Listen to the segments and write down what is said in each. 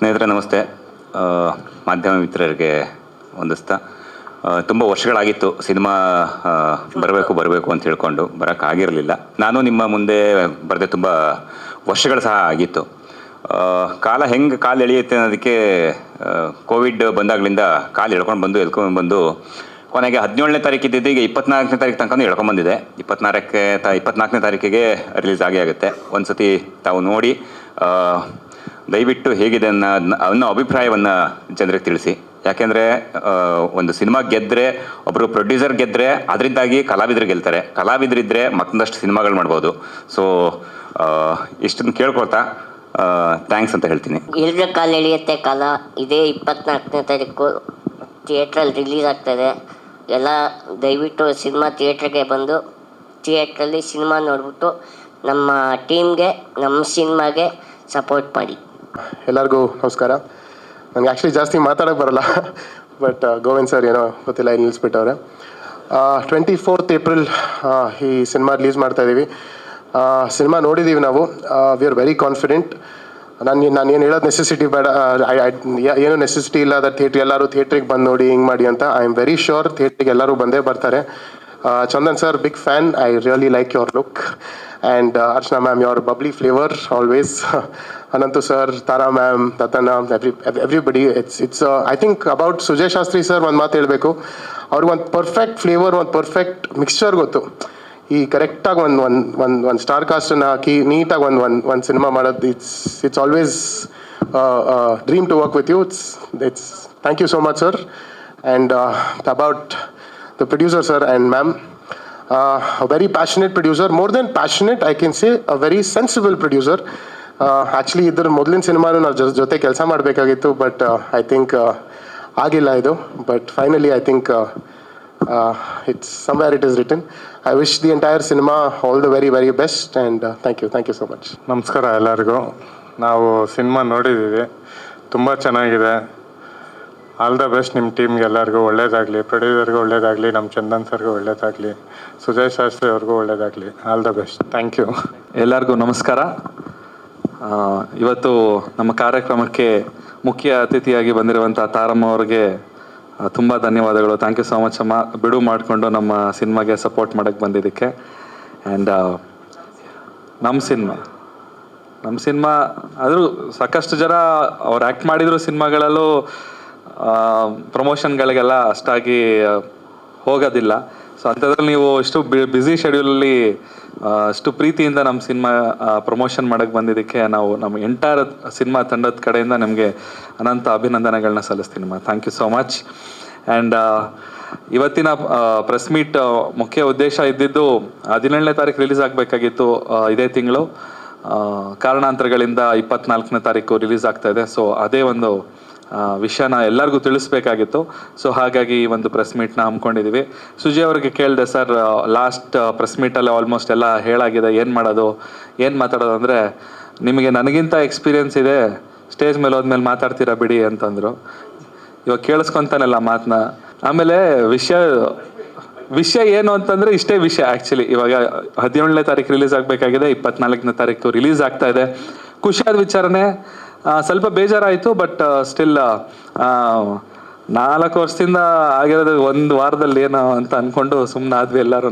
ಸ್ನೇಹಿತರೆ ನಮಸ್ತೆ. ಮಾಧ್ಯಮ ಮಿತ್ರರಿಗೆ ವಂದಿಸ್ತಾ, ತುಂಬ ವರ್ಷಗಳಾಗಿತ್ತು ಸಿನಿಮಾ ಬರಬೇಕು ಅಂತ ಹೇಳ್ಕೊಂಡು ಬರೋಕ್ಕಾಗಿರಲಿಲ್ಲ. ನಾನು ನಿಮ್ಮ ಮುಂದೆ ಬರದೆ ತುಂಬ ವರ್ಷಗಳು ಸಹ ಆಗಿತ್ತು. ಕಾಲ ಹೆಂಗೆ ಕಾಲು ಎಳೆಯುತ್ತೆ ಅನ್ನೋದಕ್ಕೆ ಕೋವಿಡ್ ಬಂದಾಗಲಿಂದ ಕಾಲು ಎಳ್ಕೊಂಡು ಬಂದು ಕೊನೆಗೆ 17ನೇ ತಾರೀಕು ಇದ್ದಿದ್ದು ಈಗ 24ನೇ ತಾರೀಕು ತನಕ ಎಳ್ಕೊಂಬಂದಿದೆ. 24ನೇ ತಾರೀಕಿಗೆ ರಿಲೀಸ್ ಆಗುತ್ತೆ. ಒಂದು ಸತಿ ತಾವು ನೋಡಿ ದಯವಿಟ್ಟು ಹೇಗಿದೆ ಅನ್ನೋ ಅಭಿಪ್ರಾಯವನ್ನು ಜನರಿಗೆ ತಿಳಿಸಿ. ಯಾಕೆಂದರೆ ಒಂದು ಸಿನಿಮಾ ಗೆದ್ದರೆ, ಒಬ್ಬರು ಪ್ರೊಡ್ಯೂಸರ್ ಗೆದ್ದರೆ ಅದರಿಂದಾಗಿ ಕಲಾವಿದರು ಗೆಲ್ತಾರೆ, ಕಲಾವಿದರಿದ್ದರೆ ಮತ್ತೊಂದಷ್ಟು ಸಿನಿಮಾಗಳು ಮಾಡ್ಬೋದು. ಸೊ ಇಷ್ಟನ್ನು ಕೇಳ್ಕೊಳ್ತಾ ಥ್ಯಾಂಕ್ಸ್ ಅಂತ ಹೇಳ್ತೀನಿ. ಎಲ್ಲರ ಕಾಲು ಎಳೆಯುತ್ತೆ ಕಾಲ ಇದೇ 24ನೇ ತಾರೀಕು ಥಿಯೇಟ್ರಲ್ಲಿ ರಿಲೀಸ್ ಆಗ್ತಾಯಿದೆ. ಎಲ್ಲ ದಯವಿಟ್ಟು ಸಿನಿಮಾ ಥಿಯೇಟ್ರಿಗೆ ಬಂದು ಥಿಯೇಟ್ರಲ್ಲಿ ಸಿನಿಮಾ ನೋಡ್ಬಿಟ್ಟು ನಮ್ಮ ಟೀಮ್ಗೆ, ನಮ್ಮ ಸಿನಿಮಾಗೆ ಸಪೋರ್ಟ್ ಮಾಡಿ. ಎಲ್ಲರಿಗೂ ನಮಸ್ಕಾರ. ನನಗೆ ಆ್ಯಕ್ಚುಲಿ ಜಾಸ್ತಿ ಮಾತಾಡೋಕ್ಕೆ ಬರೋಲ್ಲ, ಬಟ್ ಗೋವಿಂದ್ ಸರ್ ಏನೋ ಗೊತ್ತಿಲ್ಲ ಇಲ್ಲಿ ನಿಲ್ಲಿಸ್ಬಿಟ್ಟವ್ರೆ. 24th ಏಪ್ರಿಲ್ ಈ ಸಿನಿಮಾ ರಿಲೀಸ್ ಮಾಡ್ತಾಯಿದ್ದೀವಿ. ಸಿನಿಮಾ ನೋಡಿದ್ದೀವಿ ನಾವು. We are very confident. ನಾನು ಏನು ಹೇಳೋದು ನೆಸೆಸಿಟಿ ಬೇಡ, ಏನೂ ನೆಸೆಸಿಟಿ ಇಲ್ಲ ಅದ ಎಲ್ಲರೂ ಥಿಯೇಟ್ರಿಗೆ ಬಂದು ನೋಡಿ ಹಿಂಗೆ ಮಾಡಿ ಅಂತ. ಐ ಆಮ್ ವೆರಿ ಶ್ಯೂರ್ ಥಿಯೇಟ್ರಿಗೆ ಎಲ್ಲರೂ ಬಂದೇ ಬರ್ತಾರೆ. Chandan sir, big fan. I really like your look. And Archana ma'am, your bubbly flavor always. Anantu sir, Tara ma'am, Tatana, everybody. It's I think about Sujay Shastri sir ಒಂದು ಮಾತು ಹೇಳಬೇಕು. ಅವ್ರಿಗೆ ಒಂದು perfect flavour, ಒಂದು ಪರ್ಫೆಕ್ಟ್ ಮಿಕ್ಸ್ಚರ್ ಗೊತ್ತು. ಈ ಕರೆಕ್ಟಾಗಿ ಒಂದು ಸ್ಟಾರ್ ಕಾಸ್ಟನ್ನು ಹಾಕಿ ನೀಟಾಗಿ ಒಂದು ಸಿನಿಮಾ ಮಾಡೋದು. It's always dream to work with you. It's thank you so much sir. And about the producer sir and ma'am, a very passionate producer, more than passionate I can say a very sensible producer. Actually ಇದರ ಮೊದಲಿನ ಸಿನಿಮಾನು ನಾವು ಜೊತೆ ಕೆಲಸ ಮಾಡಬೇಕಾಗಿತ್ತು, but I think ಆಗಿಲ್ಲ ಇದು. But finally I think it's somewhere it is written. I wish the entire cinema all the very very best and thank you so much. ನಮಸ್ಕಾರ ಎಲ್ಲರಿಗೂ. ನಾವು ಸಿನಿಮಾ ನೋಡಿದ್ದೀವಿ, ತುಂಬ ಚೆನ್ನಾಗಿದೆ. ಆಲ್ ದ ಬೆಸ್ಟ್ ನಿಮ್ಮ ಟೀಮ್ಗೆ ಎಲ್ಲರಿಗೂ ಒಳ್ಳೇದಾಗಲಿ, ಪ್ರೊಡ್ಯೂಸರ್ಗೂ ಒಳ್ಳೇದಾಗಲಿ, ನಮ್ಮ ಚಂದನ್ ಸರ್ಗೂ ಒಳ್ಳೇದಾಗಲಿ, ಸುಜಯ್ ಶಾಸ್ತ್ರಿ ಅವ್ರಿಗೂ ಒಳ್ಳೇದಾಗಲಿ. All the best. Thank you. ಎಲ್ಲರಿಗೂ ನಮಸ್ಕಾರ. ಇವತ್ತು ನಮ್ಮ ಕಾರ್ಯಕ್ರಮಕ್ಕೆ ಮುಖ್ಯ ಅತಿಥಿಯಾಗಿ ಬಂದಿರುವಂಥ ತಾರಮ್ಮ ಅವ್ರಿಗೆ ತುಂಬ ಧನ್ಯವಾದಗಳು. ಥ್ಯಾಂಕ್ ಯು ಸೋ ಮಚ್ ಅಮ್ಮ, ಬಿಡು ಮಾಡಿಕೊಂಡು ನಮ್ಮ ಸಿನಿಮಾಗೆ ಸಪೋರ್ಟ್ ಮಾಡೋಕ್ಕೆ ಬಂದಿದ್ದಕ್ಕೆ. ಆ್ಯಂಡ್ ನಮ್ಮ ಸಿನಿಮಾ ಆದರೂ ಸಾಕಷ್ಟು ಜನ ಅವ್ರು ಆ್ಯಕ್ಟ್ ಮಾಡಿದ್ರು ಸಿನಿಮಾಗಳಲ್ಲೂ ಪ್ರಮೋಷನ್ಗಳಿಗೆಲ್ಲ ಅಷ್ಟಾಗಿ ಹೋಗೋದಿಲ್ಲ. ಸೊ ಅಂಥದ್ರಲ್ಲಿ ನೀವು ಇಷ್ಟು ಬ್ಯುಸಿ ಶೆಡ್ಯೂಲಲ್ಲಿ ಅಷ್ಟು ಪ್ರೀತಿಯಿಂದ ನಮ್ಮ ಸಿನಿಮಾ ಪ್ರಮೋಷನ್ ಮಾಡೋಕ್ಕೆ ಬಂದಿದ್ದಕ್ಕೆ ನಾವು ನಮ್ಮ ಎಂಟೈರ್ ಸಿನಿಮಾ ತಂಡದ ಕಡೆಯಿಂದ ನಿಮಗೆ ಅನಂತ ಅಭಿನಂದನೆಗಳನ್ನ ಸಲ್ಲಿಸ್ತೀನಿ ಅಮ್ಮ. Thank you so much. And ಇವತ್ತಿನ ಪ್ರೆಸ್ ಮೀಟ್ ಮುಖ್ಯ ಉದ್ದೇಶ ಇದ್ದಿದ್ದು 17ನೇ ತಾರೀಕು ರಿಲೀಸ್ ಆಗಬೇಕಾಗಿತ್ತು ಇದೇ ತಿಂಗಳು. ಕಾರಣಾಂತರಗಳಿಂದ 24ನೇ ತಾರೀಕು ರಿಲೀಸ್ ಆಗ್ತಾಯಿದೆ. ಸೊ ಅದೇ ಒಂದು ವಿಷಯನ ಎಲ್ಲರಿಗೂ ತಿಳಿಸ್ಬೇಕಾಗಿತ್ತು. ಸೊ ಹಾಗಾಗಿ ಈ ಒಂದು ಪ್ರೆಸ್ ಮೀಟ್ನ ಹಮ್ಮಿಕೊಂಡಿದ್ದೀವಿ. ಸುಜಯ್ ಅವ್ರಿಗೆ ಕೇಳಿದೆ, ಸರ್ ಲಾಸ್ಟ್ ಪ್ರೆಸ್ ಮೀಟಲ್ಲಿ ಆಲ್ಮೋಸ್ಟ್ ಎಲ್ಲ ಹೇಳಾಗಿದೆ, ಏನು ಮಾಡೋದು, ಏನು ಮಾತಾಡೋದು ಅಂದರೆ, ನಿಮಗೆ ನನಗಿಂತ ಎಕ್ಸ್ಪೀರಿಯೆನ್ಸ್ ಇದೆ, ಸ್ಟೇಜ್ ಮೇಲೆ ಹೋದ್ಮೇಲೆ ಮಾತಾಡ್ತೀರಾ ಬಿಡಿ ಅಂತಂದರು. ಇವಾಗ ಕೇಳಿಸ್ಕೊತಾನೆಲ್ಲ ಮಾತನ್ನ. ಆಮೇಲೆ ವಿಷಯ ಏನು ಅಂತಂದರೆ ಇಷ್ಟೇ ವಿಷಯ. ಆ್ಯಕ್ಚುಲಿ ಇವಾಗ 17ನೇ ತಾರೀಕು ರಿಲೀಸ್ ಆಗಬೇಕಾಗಿದೆ, 24ನೇ ತಾರೀಕು ರಿಲೀಸ್ ಆಗ್ತಾ ಇದೆ. ಖುಷಿಯಾದ ವಿಚಾರನೆ. ಸ್ವಲ್ಪ ಬೇಜಾರಾಯಿತು, ಬಟ್ ಸ್ಟಿಲ್ 4 ವರ್ಷದಿಂದ ಆಗಿರೋದು ಒಂದು ವಾರದಲ್ಲಿ ಏನೋ ಅಂತ ಅಂದ್ಕೊಂಡು ಸುಮ್ಮನೆ ಆದ್ವಿ ಎಲ್ಲರೂ.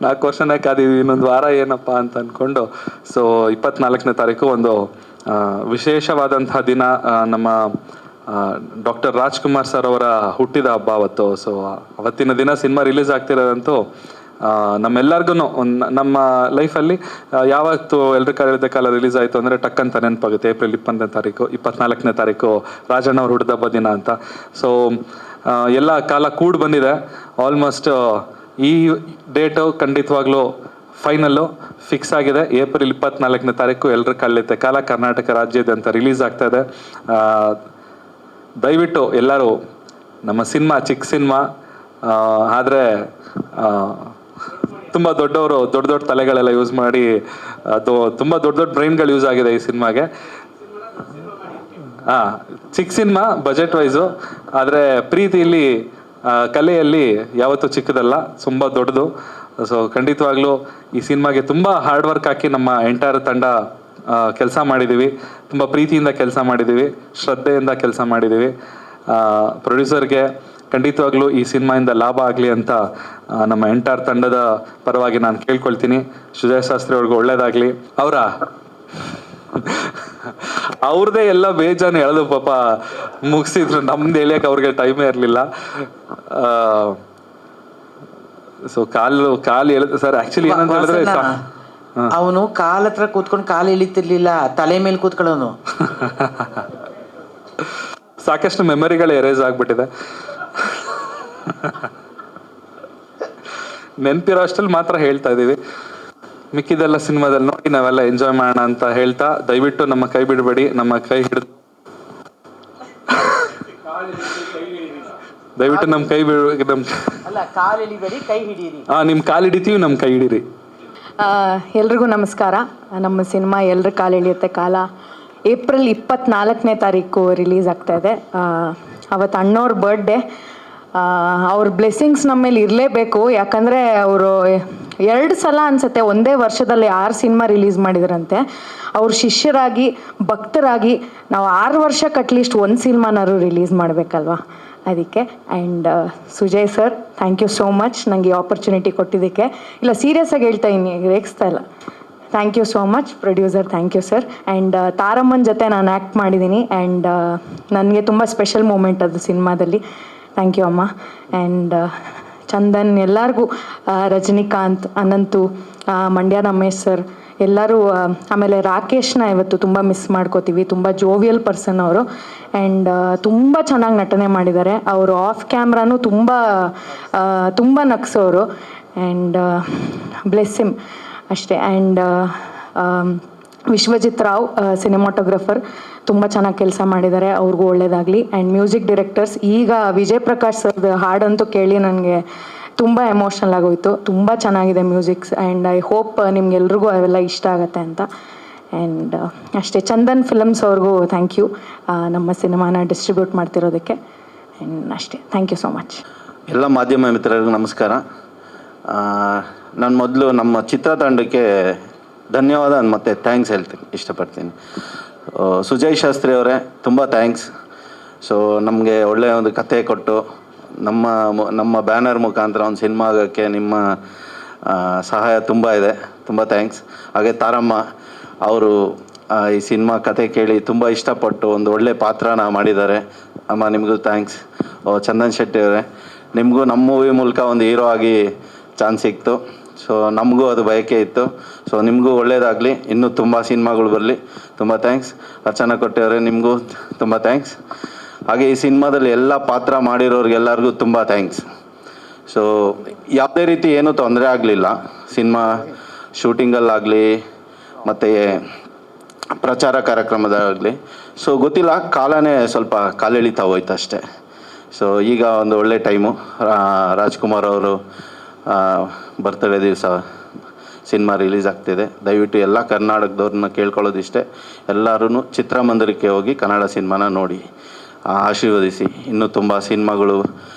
4 ವರ್ಷನೇ ಕಾದಿದ್ವಿ, ಇನ್ನೊಂದು ವಾರ ಏನಪ್ಪ ಅಂತ ಅಂದ್ಕೊಂಡು. ಸೊ 24ನೇ ತಾರೀಕು ಒಂದು ವಿಶೇಷವಾದಂತಹ ದಿನ. ನಮ್ಮ ಡಾಕ್ಟರ್ ರಾಜ್ಕುಮಾರ್ ಸರ್ ಅವರ ಹುಟ್ಟಿದ ಹಬ್ಬ ಅವತ್ತು. ಸೊ ಅವತ್ತಿನ ದಿನ ಸಿನಿಮಾ ರಿಲೀಸ್ ಆಗ್ತಿರೋದಂತೂ ನಮ್ಮೆಲ್ಲರಿಗೂ ನಮ್ಮ ಲೈಫಲ್ಲಿ ಯಾವತ್ತು ಎಲ್ಲರ ಕಾಲ ರಿಲೀಸ್ ಆಯಿತು ಅಂದರೆ ಟಕ್ಕಂತ ನೆನಪಾಗುತ್ತೆ. ಏಪ್ರಿಲ್ 20ನೇ ತಾರೀಕು, 24ನೇ ತಾರೀಕು ರಾಜಣ್ಣ ಅವ್ರ ಹುಟ್ಟಿದ ಹಬ್ಬ ದಿನ ಅಂತ. ಸೊ ಎಲ್ಲ ಕಾಲ ಕೂಡಿ ಬಂದಿದೆ. ಆಲ್ಮೋಸ್ಟ್ ಈ ಡೇಟು ಖಂಡಿತವಾಗ್ಲೂ ಫೈನಲ್ಲು ಫಿಕ್ಸ್ ಆಗಿದೆ. ಏಪ್ರಿಲ್ 24ನೇ ತಾರೀಕು ಎಲ್ಲರ ಕಾಲ ಕರ್ನಾಟಕ ರಾಜ್ಯಾದ್ಯಂತ ರಿಲೀಸ್ ಆಗ್ತಾಯಿದೆ. ದಯವಿಟ್ಟು ಎಲ್ಲರೂ ನಮ್ಮ ಸಿನಿಮಾ ಚಿಕ್ಕ ಸಿನಿಮಾ ಆದರೆ ತುಂಬ ದೊಡ್ಡವರು ದೊಡ್ಡ ತಲೆಗಳೆಲ್ಲ ಯೂಸ್ ಮಾಡಿ ಅದು ತುಂಬ ದೊಡ್ಡ ಬ್ರೈನ್ಗಳು ಯೂಸ್ ಆಗಿದೆ ಈ ಸಿನಿಮಾಗೆ. ಚಿಕ್ಕ ಸಿನಿಮಾ ಬಜೆಟ್ ವೈಸು, ಆದರೆ ಪ್ರೀತಿಯಲ್ಲಿ ಕಲೆಯಲ್ಲಿ ಯಾವತ್ತೂ ಚಿಕ್ಕದಲ್ಲ, ತುಂಬ ದೊಡ್ಡದು. ಸೊ ಖಂಡಿತವಾಗ್ಲೂ ಈ ಸಿನಿಮಾಗೆ ತುಂಬ ಹಾರ್ಡ್ ವರ್ಕ್ ಹಾಕಿ ನಮ್ಮ ಎಂಟೈರ್ ತಂಡ ಕೆಲಸ ಮಾಡಿದ್ದೀವಿ, ತುಂಬ ಪ್ರೀತಿಯಿಂದ ಕೆಲಸ ಮಾಡಿದ್ದೀವಿ, ಶ್ರದ್ಧೆಯಿಂದ ಕೆಲಸ ಮಾಡಿದ್ದೀವಿ. ಪ್ರೊಡ್ಯೂಸರ್ಗೆ ಖಂಡಿತವಾಗ್ಲೂ ಈ ಸಿನಿಮಾಯಿಂದ ಲಾಭ ಆಗಲಿ ಅಂತ ನಮ್ಮ ಎಂಟೈರ್ ತಂಡದ ಪರವಾಗಿ ನಾನು ಕೇಳ್ಕೊಳ್ತೀನಿ. ಸುಜಯ್ ಶಾಸ್ತ್ರಿ ಅವ್ರಿಗೆ ಒಳ್ಳೇದಾಗಲಿ. ಅವ್ರದ್ದೇ ಎಲ್ಲ ಬೇಜಾನು ಎಳೆದು ಪಾಪ ಮುಗಿಸಿದ್ರು, ನಮ್ದು ಹೇಳಿಯಕ್ಕೆ ಅವ್ರಿಗೆ ಟೈಮೇ ಇರಲಿಲ್ಲ. ಸೊ ಕಾಲು ಎಳೆದು ಸರ್, ಆ್ಯಕ್ಚುಲಿ ಏನಂತ ಹೇಳಿದ್ರೆ ಅವನು ಕಾಲ್ ಹತ್ರ ಕೂತ್ಕೊಂಡು ಕಾಲು ಎಳಿತಿರ್ಲಿಲ್ಲ, ತಲೆ ಮೇಲೆ ಕೂತ್ಕೊಳ್ಳೋನು. ಸಾಕಷ್ಟು ಮೆಮೊರಿಗಳು ಎರೇಸ್ ಆಗ್ಬಿಟ್ಟಿದೆ. ನೆನಪಿರೋ ಅಷ್ಟಲ್ಲಿ ಮಾತ್ರ ಹೇಳ್ತಾ ಇದ್ದೀವಿ. ಮಿಕ್ಕಿದೆಲ್ಲ ಸಿನಿಮಾದಲ್ಲಿ ನೋಡಿ ನಾವೆಲ್ಲ ಎಂಜಾಯ್ ಮಾಡೋಣ ಅಂತ ಹೇಳ್ತಾ, ದಯವಿಟ್ಟು ನಮ್ಮ ಕೈ ಬಿಡಬೇಡಿ. ನಮ್ಮ ಕೈ ಹಿಡಿದು ದಯವಿಟ್ಟು ನಮ್ಮ ಕೈ ನಿಮ್ಮ ಕಾಲು ಹಿಡಿತೀವಿ, ನಮ್ಮ ಕೈ ಹಿಡೀರಿ. ಎಲ್ರಿಗೂ ನಮಸ್ಕಾರ. ನಮ್ಮ ಸಿನಿಮಾ ಎಲ್ರ ಕಾಲು ಎಳೆಯುತ್ತೆ ಕಾಲ ಏಪ್ರಿಲ್ 24ನೇ ತಾರೀಕು ರಿಲೀಸ್ ಆಗ್ತಾಯಿದೆ. ಅವತ್ತು ಅಣ್ಣವ್ರ ಬರ್ಡೇ. ಅವ್ರ ಬ್ಲೆಸ್ಸಿಂಗ್ಸ್ ನಮ್ಮ ಮೇಲೆ ಇರಲೇಬೇಕು. ಯಾಕಂದರೆ ಅವರು 2 ಸಲ ಅನಿಸುತ್ತೆ ಒಂದೇ ವರ್ಷದಲ್ಲಿ 6 ಸಿನಿಮಾ ರಿಲೀಸ್ ಮಾಡಿದ್ರಂತೆ. ಅವ್ರ ಶಿಷ್ಯರಾಗಿ ಭಕ್ತರಾಗಿ ನಾವು 6 ವರ್ಷಕ್ಕೆ ಅಟ್ಲೀಸ್ಟ್ ಒಂದು ಸಿನಿಮಾನಾದ್ರು ರಿಲೀಸ್ ಮಾಡಬೇಕಲ್ವಾ, ಅದಕ್ಕೆ. And Sujay sir, thank you so much ನನಗೆ ಈ ಆಪರ್ಚುನಿಟಿ ಕೊಟ್ಟಿದ್ದಕ್ಕೆ. ಇಲ್ಲ, ಸೀರಿಯಸ್ಸಾಗಿ ಹೇಳ್ತಾ ಇದ್ದೀನಿ, ರೇಗಿಸ್ತಾ ಇಲ್ಲ. Thank you so much producer, thank you sir. And ತಾರಮ್ಮನ ಜೊತೆ ನಾನು ಆ್ಯಕ್ಟ್ ಮಾಡಿದ್ದೀನಿ. ಆ್ಯಂಡ್ ನನಗೆ ತುಂಬ ಸ್ಪೆಷಲ್ ಮೂಮೆಂಟ್ ಅದು ಸಿನಿಮಾದಲ್ಲಿ. ಥ್ಯಾಂಕ್ ಯು ಅಮ್ಮ. ಆ್ಯಂಡ್ ಚಂದನ್, ಎಲ್ಲರಿಗೂ, ರಜನಿಕಾಂತ್, ಅನಂತು, ಮಂಡ್ಯ ರಮೇಶ್ ಸರ್, ಎಲ್ಲರೂ. ಆಮೇಲೆ ರಾಕೇಶ್ನ ಇವತ್ತು ತುಂಬ ಮಿಸ್ ಮಾಡ್ಕೋತೀವಿ. ತುಂಬ ಜೋವಿಯಲ್ ಪರ್ಸನ್ ಅವರು. ಆ್ಯಂಡ್ ತುಂಬ ಚೆನ್ನಾಗಿ ನಟನೆ ಮಾಡಿದ್ದಾರೆ. ಅವರು ಆಫ್ ಕ್ಯಾಮ್ರಾನು ತುಂಬ ನಗ್ಸೋರು. ಆ್ಯಂಡ್ ಬ್ಲೆಸ್ ಹಿಮ್ ಅಷ್ಟೇ. ಆ್ಯಂಡ್ ವಿಶ್ವಜಿತ್ ರಾವ್ ಸಿನಿಮಾಟೋಗ್ರಫರ್, ತುಂಬ ಚೆನ್ನಾಗಿ ಕೆಲಸ ಮಾಡಿದ್ದಾರೆ, ಅವ್ರಿಗೂ ಒಳ್ಳೆಯದಾಗಲಿ. ಆ್ಯಂಡ್ ಮ್ಯೂಸಿಕ್ ಡೈರೆಕ್ಟರ್ಸ್, ಈಗ ವಿಜಯ್ ಪ್ರಕಾಶ್ ಸರ್ದು ಹಾಡಂತೂ ಕೇಳಿ ನನಗೆ ತುಂಬ ಎಮೋಷ್ನಲ್ ಆಗೋಯಿತು. ತುಂಬ ಚೆನ್ನಾಗಿದೆ ಮ್ಯೂಸಿಕ್ಸ್. ಆ್ಯಂಡ್ ಐ ಹೋಪ್ ನಿಮ್ಗೆಲ್ರಿಗೂ ಅವೆಲ್ಲ ಇಷ್ಟ ಆಗುತ್ತೆ ಅಂತ. ಆ್ಯಂಡ್ ಅಷ್ಟೇ, ಚಂದನ್ ಫಿಲಮ್ಸ್ ಅವ್ರಿಗೂ ಥ್ಯಾಂಕ್ ಯು, ನಮ್ಮ ಸಿನಿಮಾನ ಡಿಸ್ಟ್ರಿಬ್ಯೂಟ್ ಮಾಡ್ತಿರೋದಕ್ಕೆ. ಆ್ಯಂಡ್ ಅಷ್ಟೇ, ಥ್ಯಾಂಕ್ ಯು ಸೋ ಮಚ್. ಎಲ್ಲ ಮಾಧ್ಯಮ ಮಿತ್ರರಿಗೂ ನಮಸ್ಕಾರ. ನಾನು ಮೊದಲು ನಮ್ಮ ಚಿತ್ರತಂಡಕ್ಕೆ ಧನ್ಯವಾದ ಮತ್ತು ಥ್ಯಾಂಕ್ಸ್ ಹೇಳ್ತೀನಿ ಇಷ್ಟಪಡ್ತೀನಿ. ಸುಜಯ್ ಶಾಸ್ತ್ರಿ ಅವರೇ, ತುಂಬ ಥ್ಯಾಂಕ್ಸ್. ಸೊ ನಮಗೆ ಒಳ್ಳೆಯ ಒಂದು ಕಥೆ ಕೊಟ್ಟು ನಮ್ಮ ಬ್ಯಾನರ್ ಮುಖಾಂತರ ಒಂದು ಸಿನಿಮಾ ಆಗೋಕ್ಕೆ ನಿಮ್ಮ ಸಹಾಯ ತುಂಬ ಇದೆ. ತುಂಬ ಥ್ಯಾಂಕ್ಸ್. ಹಾಗೆ ತಾರಮ್ಮ ಅವರು ಈ ಸಿನಿಮಾ ಕತೆ ಕೇಳಿ ತುಂಬ ಇಷ್ಟಪಟ್ಟು ಒಂದು ಒಳ್ಳೆ ಪಾತ್ರನ ಮಾಡಿದ್ದಾರೆ. ಅಮ್ಮ, ನಿಮಗೂ ಥ್ಯಾಂಕ್ಸ್. ಚಂದನ್ ಶೆಟ್ಟಿ ಅವರೇ, ನಿಮಗೂ ನಮ್ಮ ಮೂವಿ ಮೂಲಕ ಒಂದು ಹೀರೋ ಆಗಿ ಚಾನ್ಸ್ ಸಿಕ್ತು. ಸೊ ನಮಗೂ ಅದು ಬಯಕೆ ಇತ್ತು. ಸೊ ನಿಮಗೂ ಒಳ್ಳೆಯದಾಗಲಿ, ಇನ್ನೂ ತುಂಬ ಸಿನಿಮಾಗಳು ಬರಲಿ. ತುಂಬ ಥ್ಯಾಂಕ್ಸ್. ಅರ್ಚನಾ ಕೊಟ್ಟೆಯವರೇ, ನಿಮಗೂ ತುಂಬ ಥ್ಯಾಂಕ್ಸ್. ಹಾಗೆ ಈ ಸಿನಿಮಾದಲ್ಲಿ ಎಲ್ಲ ಪಾತ್ರ ಮಾಡಿರೋರಿಗೆಲ್ಲರಿಗೂ ತುಂಬ ಥ್ಯಾಂಕ್ಸ್. ಸೊ ಯಾವುದೇ ರೀತಿ ಏನೂ ತೊಂದರೆ ಆಗಲಿಲ್ಲ ಸಿನಿಮಾ ಶೂಟಿಂಗಲ್ಲಾಗಲಿ ಮತ್ತು ಪ್ರಚಾರ ಕಾರ್ಯಕ್ರಮದಾಗಲಿ. ಸೊ ಗೊತ್ತಿಲ್ಲ, ಕಾಲನೇ ಸ್ವಲ್ಪ ಕಾಲೆಳಿತಾ ಹೋಯ್ತು ಅಷ್ಟೇ. ಸೊ ಈಗ ಒಂದು ಒಳ್ಳೆ ಟೈಮು. ರಾಜ್ಕುಮಾರ್ ಅವರು ಬರ್ತ್ಡೇ ದಿವಸ ಸಿನಿಮಾ ರಿಲೀಸ್ ಆಗ್ತಿದೆ. ದಯವಿಟ್ಟು ಎಲ್ಲ ಕರ್ನಾಟಕದವ್ರನ್ನ ಕೇಳ್ಕೊಳ್ಳೋದಿಷ್ಟೇ, ಎಲ್ಲರೂ ಚಿತ್ರಮಂದಿರಕ್ಕೆ ಹೋಗಿ ಕನ್ನಡ ಸಿನಿಮಾನ ನೋಡಿ ಆಶೀರ್ವದಿಸಿ. ಇನ್ನೂ ತುಂಬ ಸಿನಿಮಾಗಳು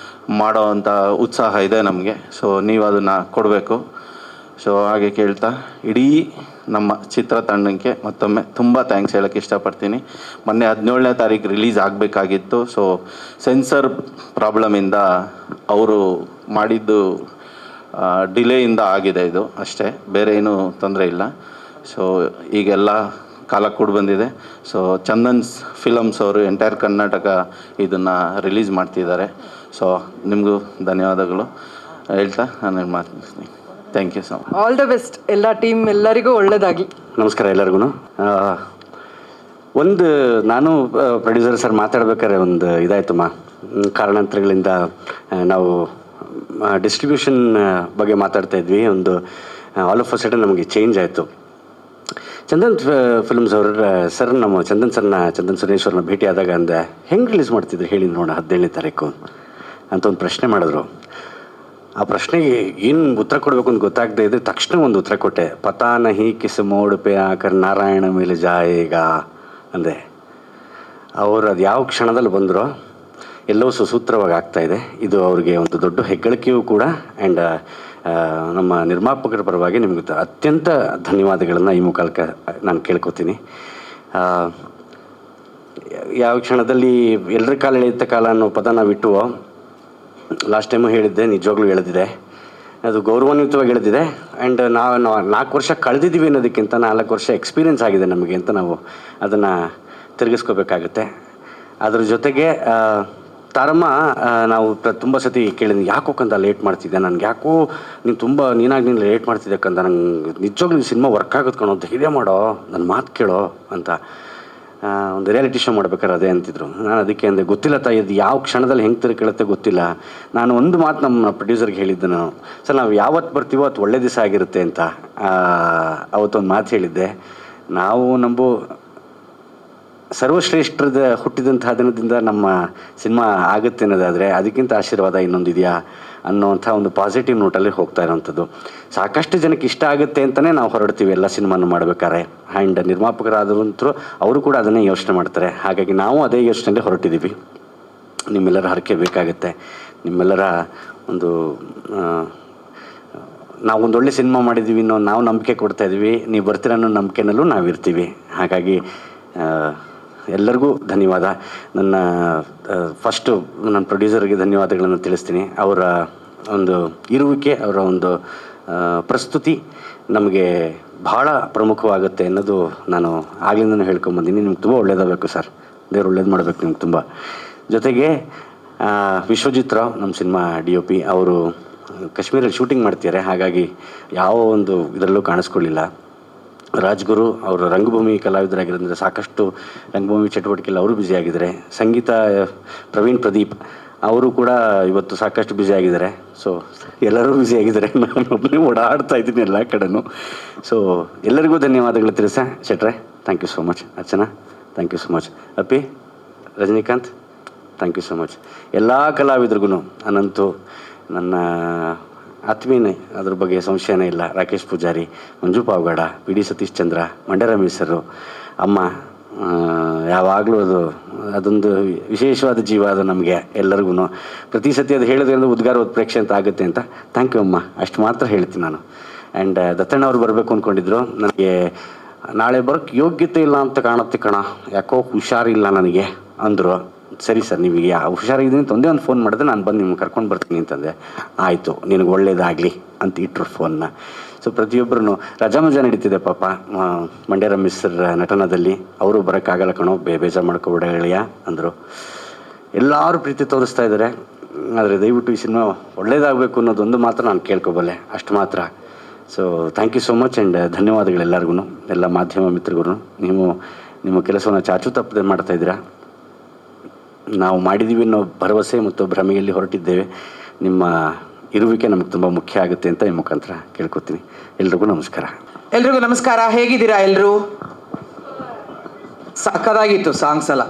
ಮಾಡೋ ಅಂಥ ಉತ್ಸಾಹ ಇದೆ ನಮಗೆ. ಸೊ ನೀವು ಅದನ್ನು ಕೊಡಬೇಕು. ಸೊ ಹಾಗೆ ಕೇಳ್ತಾ ಇಡೀ ನಮ್ಮ ಚಿತ್ರತಂಡಕ್ಕೆ ಮತ್ತೊಮ್ಮೆ ತುಂಬ ಥ್ಯಾಂಕ್ಸ್ ಹೇಳೋಕ್ಕೆ ಇಷ್ಟಪಡ್ತೀನಿ. ಮೊನ್ನೆ 17ನೇ ತಾರೀಕು ರಿಲೀಸ್ ಆಗಬೇಕಾಗಿತ್ತು. ಸೊ ಸೆನ್ಸರ್ ಪ್ರಾಬ್ಲಮಿಂದ ಅವರು ಮಾಡಿದ್ದು ಡಿಲೇಯಿಂದ ಆಗಿದೆ ಇದು ಅಷ್ಟೇ, ಬೇರೆ ಏನೂ ತೊಂದರೆ ಇಲ್ಲ. ಸೊ ಈಗೆಲ್ಲ ಕಾಲ ಕೂಡ ಬಂದಿದೆ. ಸೊ ಚಂದನ್ಸ್ ಫಿಲಮ್ಸ್ ಅವರು ಎಂಟೈರ್ ಕರ್ನಾಟಕ ಇದನ್ನು ರಿಲೀಸ್ ಮಾಡ್ತಿದ್ದಾರೆ. ಸೊ ನಿಮಗೂ ಧನ್ಯವಾದಗಳು ಹೇಳ್ತಾ ನಾನು ಮಾತಾಡ್ತೀನಿ. Thank you so much. All the best ಎಲ್ಲ ಟೀಮ್, ಎಲ್ಲರಿಗೂ ಒಳ್ಳೆಯದಾಗಲಿ. ನಮಸ್ಕಾರ ಎಲ್ಲರಿಗೂ. ಒಂದು ನಾನು ಪ್ರೊಡ್ಯೂಸರ್ ಸರ್ ಮಾತಾಡ್ಬೇಕಾದ್ರೆ ಒಂದು ಇದಾಯ್ತಮ್ಮ, ಕಾರಣಾಂತರಗಳಿಂದ ನಾವು ಡಿಸ್ಟ್ರಿಬ್ಯೂಷನ್ ಬಗ್ಗೆ ಮಾತಾಡ್ತಾ ಇದ್ವಿ. ಒಂದು ಆಲ್ ಆಫ್ ಅ ಸಡನ್ ನಮಗೆ ಚೇಂಜ್ ಆಯಿತು. ಚಂದನ್ ಫಿಲ್ಮ್ಸ್ ಅವ್ರ ಸರ್, ನಮ್ಮ ಚಂದನ್ ಸುರೇಶ್ವರನ್ನ ಭೇಟಿ ಆದಾಗ ಅಂದೆ, ಹೆಂಗೆ ರಿಲೀಸ್ ಮಾಡ್ತಿದ್ರು ಹೇಳಿ ನೋಡೋಣ 17ನೇ ತಾರೀಕು ಅಂತ ಒಂದು ಪ್ರಶ್ನೆ ಮಾಡಿದ್ರು. ಆ ಪ್ರಶ್ನೆಗೆ ಏನು ಉತ್ತರ ಕೊಡಬೇಕು ಅಂತ ಗೊತ್ತಾಗದೇ ಇದ್ದರೆ ತಕ್ಷಣ ಒಂದು ಉತ್ತರ ಕೊಟ್ಟೆ. ಪತಾ ನಹಿ ಕಿಸ್ ಮೋಡ್ ಪೇ ಆಕರ್ ನಾರಾಯಣ ಮೇಲೆ ಜಾಯೇಗಾ ಅಂದೆ. ಅವರು ಅದು ಯಾವ ಕ್ಷಣದಲ್ಲಿ ಬಂದರೋ ಎಲ್ಲವೂ ಸುಸೂತ್ರವಾಗಿ ಆಗ್ತಾಯಿದೆ. ಇದು ಅವ್ರಿಗೆ ಒಂದು ದೊಡ್ಡ ಹೆಗ್ಗಳಿಕೆಯೂ ಕೂಡ. ಆ್ಯಂಡ್ ನಮ್ಮ ನಿರ್ಮಾಪಕರ ಪರವಾಗಿ ನಿಮಗೆ ಅತ್ಯಂತ ಧನ್ಯವಾದಗಳನ್ನು ಈ ಮುಖಾಂತರ ನಾನು ಕೇಳ್ಕೊತೀನಿ. ಯಾವ ಕ್ಷಣದಲ್ಲಿ ಎಲ್ಲರ ಕಾಲ ಎಳೆಯುತ್ತ ಕಾಲ ಅನ್ನೋ ಪದ ನಾವಿಟ್ಟು ಲಾಸ್ಟ್ ಟೈಮು ಹೇಳಿದ್ದೆ, ನಿಜವಾಗ್ಲೂ ಹೇಳಿದ್ದೆ, ಅದು ಗೌರವಾನ್ವಿತವಾಗಿ ಹೇಳಿದ್ದಿದೆ. ಆ್ಯಂಡ್ ನಾವು 4 ವರ್ಷ ಕಳೆದಿದ್ದೀವಿ ಅನ್ನೋದಕ್ಕಿಂತ 4 ವರ್ಷ ಎಕ್ಸ್ಪೀರಿಯೆನ್ಸ್ ಆಗಿದೆ ನಮಗೆ ಅಂತ ನಾವು ಅದನ್ನು ತಿರುಗಿಸ್ಕೋಬೇಕಾಗುತ್ತೆ. ಅದ್ರ ಜೊತೆಗೆ ತಾರಮ್ಮ, ನಾವು ತುಂಬ ಸತಿ ಕೇಳಿದ್ವಿ, ಯಾಕೋ ಕಂದ ಲೇಟ್ ಮಾಡ್ತಿದ್ದೆ, ನನಗೆ ಯಾಕೋ ನೀನು ಲೇಟ್ ಮಾಡ್ತಿದ್ದೆ ಕಂದ, ನಂಗೆ ನಿಜವಾಗ್ಲೂ ಸಿನಿಮಾ ವರ್ಕ್ ಆಗುತ್ತೆ ಕಣೋ, ಧೈರ್ಯ ಮಾಡೋ, ನನ್ನ ಮಾತು ಕೇಳೋ ಅಂತ. ಒಂದು ರಿಯಾಲಿಟಿ ಶೋ ಮಾಡ್ಬೇಕಾದ್ರೆ ಅದೇ ಅಂತಿದ್ರು. ನಾನು ಅದಕ್ಕೆ ಅಂದೆ, ಗೊತ್ತಿಲ್ಲ ತಾಯಿ, ಅದು ಯಾವ ಕ್ಷಣದಲ್ಲಿ ಹೆಂಗೆ ತಿರುಗಿಳುತ್ತೆ ಗೊತ್ತಿಲ್ಲ. ನಾನು ಒಂದು ಮಾತು ನಮ್ಮ ಪ್ರೊಡ್ಯೂಸರ್ಗೆ ಹೇಳಿದ್ದೆ, ನಾನು ಸರ್ ನಾವು ಯಾವತ್ತು ಬರ್ತೀವೋ ಅದು ಒಳ್ಳೆ ದಿವಸ ಆಗಿರುತ್ತೆ ಅಂತ ಅವತ್ತೊಂದು ಮಾತು ಹೇಳಿದ್ದೆ. ನಾವು ಸರ್ವಶ್ರೇಷ್ಠರದ ಹುಟ್ಟಿದಂತಹ ದಿನದಿಂದ ನಮ್ಮ ಸಿನಿಮಾ ಆಗುತ್ತೆ ಅನ್ನೋದಾದರೆ ಅದಕ್ಕಿಂತ ಆಶೀರ್ವಾದ ಇನ್ನೊಂದಿದೆಯಾ ಅನ್ನೋವಂಥ ಒಂದು ಪಾಸಿಟಿವ್ ನೋಟಲ್ಲಿ ಹೋಗ್ತಾ ಇರೋವಂಥದ್ದು. ಸಾಕಷ್ಟು ಜನಕ್ಕೆ ಇಷ್ಟ ಆಗುತ್ತೆ ಅಂತಲೇ ನಾವು ಹೊರಡ್ತೀವಿ ಎಲ್ಲ ಸಿನಿಮಾನು ಮಾಡಬೇಕಾದ್ರೆ. ಆ್ಯಂಡ್ ನಿರ್ಮಾಪಕರಾದಂತರೂ ಅವರು ಕೂಡ ಅದನ್ನೇ ಯೋಚನೆ ಮಾಡ್ತಾರೆ. ಹಾಗಾಗಿ ನಾವು ಅದೇ ಯೋಚನೆಯಲ್ಲಿ ಹೊರಟಿದ್ದೀವಿ. ನಿಮ್ಮೆಲ್ಲರ ಹರಕೆ ಬೇಕಾಗುತ್ತೆ. ನಿಮ್ಮೆಲ್ಲರ ಒಂದು ನಾವೊಂದು ಒಳ್ಳೆ ಸಿನಿಮಾ ಮಾಡಿದ್ದೀವಿ ಅನ್ನೋ ನಾವು ನಂಬಿಕೆ ಕೊಡ್ತಾಯಿದ್ದೀವಿ. ನೀವು ಬರ್ತೀರ ಅನ್ನೋ ನಂಬಿಕೆನಲ್ಲೂ ನಾವಿರ್ತೀವಿ. ಹಾಗಾಗಿ ಎಲ್ಲರಿಗೂ ಧನ್ಯವಾದ. ನನ್ನ ಫಸ್ಟು ನನ್ನ ಪ್ರೊಡ್ಯೂಸರ್ಗೆ ಧನ್ಯವಾದಗಳನ್ನು ತಿಳಿಸ್ತೀನಿ. ಅವರ ಒಂದು ಇರುವಿಕೆ, ಅವರ ಒಂದು ಪ್ರಸ್ತುತಿ ನಮಗೆ ಭಾಳ ಪ್ರಮುಖವಾಗುತ್ತೆ ಅನ್ನೋದು ನಾನು ಆಗ್ಲಿಂದನೂ ಹೇಳ್ಕೊಂಬಂದಿನಿ. ನಿಮ್ಗೆ ತುಂಬ ಒಳ್ಳೇದಾಗಬೇಕು ಸರ್, ದೇವ್ರು ಒಳ್ಳೇದು ಮಾಡಬೇಕು ನಿಮ್ಗೆ ತುಂಬ. ಜೊತೆಗೆ ವಿಶ್ವಜಿತ್ ರಾವ್, ನಮ್ಮ ಸಿನಿಮಾ DOP, ಅವರು ಕಾಶ್ಮೀರಲ್ಲಿ ಶೂಟಿಂಗ್ ಮಾಡ್ತಿದ್ದಾರೆ. ಹಾಗಾಗಿ ಯಾವ ಒಂದು ಇದರಲ್ಲೂ ಕಾಣಿಸ್ಕೊಳ್ಳಿಲ್ಲ. ರಾಜ್ಗುರು ಅವರು ರಂಗಭೂಮಿ ಕಲಾವಿದರಾಗಿರೋದ್ರಿಂದ ಸಾಕಷ್ಟು ರಂಗಭೂಮಿ ಚಟುವಟಿಕೆಯಲ್ಲಿ ಅವರು ಬ್ಯುಸಿಯಾಗಿದ್ದಾರೆ. ಸಂಗೀತ ಪ್ರದೀಪ್ ಅವರು ಕೂಡ ಇವತ್ತು ಸಾಕಷ್ಟು ಬ್ಯುಸಿಯಾಗಿದ್ದಾರೆ. ಸೊ ಎಲ್ಲರೂ ಬ್ಯುಸಿಯಾಗಿದ್ದಾರೆ, ನಾನು ಒಬ್ಬನೇ ಓಡಾಡ್ತಾ ಇದ್ದೀನಿ ಎಲ್ಲ ಕಡೆನೂ. ಸೊ ಎಲ್ಲರಿಗೂ ಧನ್ಯವಾದಗಳು ತಿಳಿಸ ಶೆಟ್ರೆ, thank you so much. Archana, thank you so much. Appi, Rajinikanth, thank you so much. ಎಲ್ಲ ಕಲಾವಿದ್ರಿಗೂ ಅನಂತು, ನನ್ನ ಆತ್ಮೀಯನೇ, ಅದ್ರ ಬಗ್ಗೆ ಸಂಶಯನೇ ಇಲ್ಲ. ರಾಕೇಶ್ ಪೂಜಾರಿ, ಮಂಜು ಪಾವಗಡ, PD ಸತೀಶ್ ಚಂದ್ರ, ಮಂಡ್ಯ ರಮೇಶ್ ಸರು, ಅಮ್ಮ, ಯಾವಾಗಲೂ ಅದೊಂದು ವಿಶೇಷವಾದ ಜೀವ ಅದು ನಮಗೆ ಎಲ್ಲರಿಗೂ. ಪ್ರತಿ ಸತಿ ಅದು ಹೇಳೋದ್ರಿಂದ ಉದ್ಗಾರ ಉತ್ಪ್ರೇಕ್ಷೆ ಅಂತ ಆಗುತ್ತೆ ಅಂತ. ಥ್ಯಾಂಕ್ ಯು ಅಮ್ಮ, ಅಷ್ಟು ಮಾತ್ರ ಹೇಳ್ತೀನಿ ನಾನು. ಆ್ಯಂಡ್ ದತ್ತಣ್ಣ ಅವ್ರು ಬರಬೇಕು ಅಂದ್ಕೊಂಡಿದ್ರು. ನನಗೆ ನಾಳೆ ಬರೋಕ್ಕೆ ಯೋಗ್ಯತೆ ಇಲ್ಲ ಅಂತ ಕಾಣುತ್ತೆ ಕಣ, ಯಾಕೋ ಹುಷಾರಿಲ್ಲ ನನಗೆ ಅಂದರು. ಸರಿ ಸರ್, ನಿಮಗೆ ಹುಷಾರಿದ್ದೀನಿ ಅಂತ ಒಂದೇ ಒಂದು ಫೋನ್ ಮಾಡಿದ್ರೆ ನಾನು ಬಂದು ನಿಮ್ಗೆ ಕರ್ಕೊಂಡು ಬರ್ತೀನಿ ಅಂತಂದೆ. ಆಯಿತು, ನಿನಗೆ ಒಳ್ಳೇದಾಗಲಿ ಅಂತ ಇಟ್ಟರು ಫೋನ್ನ. ಸೊ ಪ್ರತಿಯೊಬ್ಬರೂ ರಜಾ ಮಜಾ ನಡೀತಿದೆ ಪಾಪ. ಮಂಡ್ಯ ರಮೇಶ್ ಸರ್ ನಟನದಲ್ಲಿ ಅವರು ಬರೋಕ್ಕಾಗಲ್ಲ ಕಣೋ, ಬೇಜಾರು ಮಾಡ್ಕೊಬಿಡ ಗೆಳೆಯ ಅಂದರು. ಎಲ್ಲರೂ ಪ್ರೀತಿ ತೋರಿಸ್ತಾ ಇದ್ದಾರೆ. ಆದರೆ ದಯವಿಟ್ಟು ಈ ಸಿನಿಮಾ ಒಳ್ಳೇದಾಗಬೇಕು ಅನ್ನೋದೊಂದು ಮಾತ್ರ ನಾನು ಕೇಳ್ಕೊಬಲ್ಲೆ, ಅಷ್ಟು ಮಾತ್ರ. So thank you so much. And ಧನ್ಯವಾದಗಳೆಲ್ಲರಿಗೂ, ಎಲ್ಲ ಮಾಧ್ಯಮ ಮಿತ್ರರಿಗೂ. ನೀವು ನಿಮ್ಮ ಕೆಲಸವನ್ನು ಚಾಚು ತಪ್ಪದೆ ಮಾಡ್ತಾಯಿದ್ದೀರಾ. ನಾವು ಮಾಡಿದ್ದೀವಿ ಅನ್ನೋ ಭರವಸೆ ಮತ್ತು ಭ್ರಮೆಯಲ್ಲಿ ಹೊರಟಿದ್ದೇವೆ. ನಿಮ್ಮ ಇರುವಿಕೆ ನಮಗೆ ತುಂಬ ಮುಖ್ಯ ಆಗುತ್ತೆ ಅಂತ ಈ ಮುಖಾಂತರ ಕೇಳ್ಕೊತೀನಿ. ಎಲ್ರಿಗೂ ನಮಸ್ಕಾರ. ಎಲ್ರಿಗೂ ನಮಸ್ಕಾರ. ಹೇಗಿದ್ದೀರಾ ಎಲ್ಲರೂ? ಸಕ್ಕದಾಗಿತ್ತು ಸಾಂಗ್ಸ್ ಎಲ್ಲ.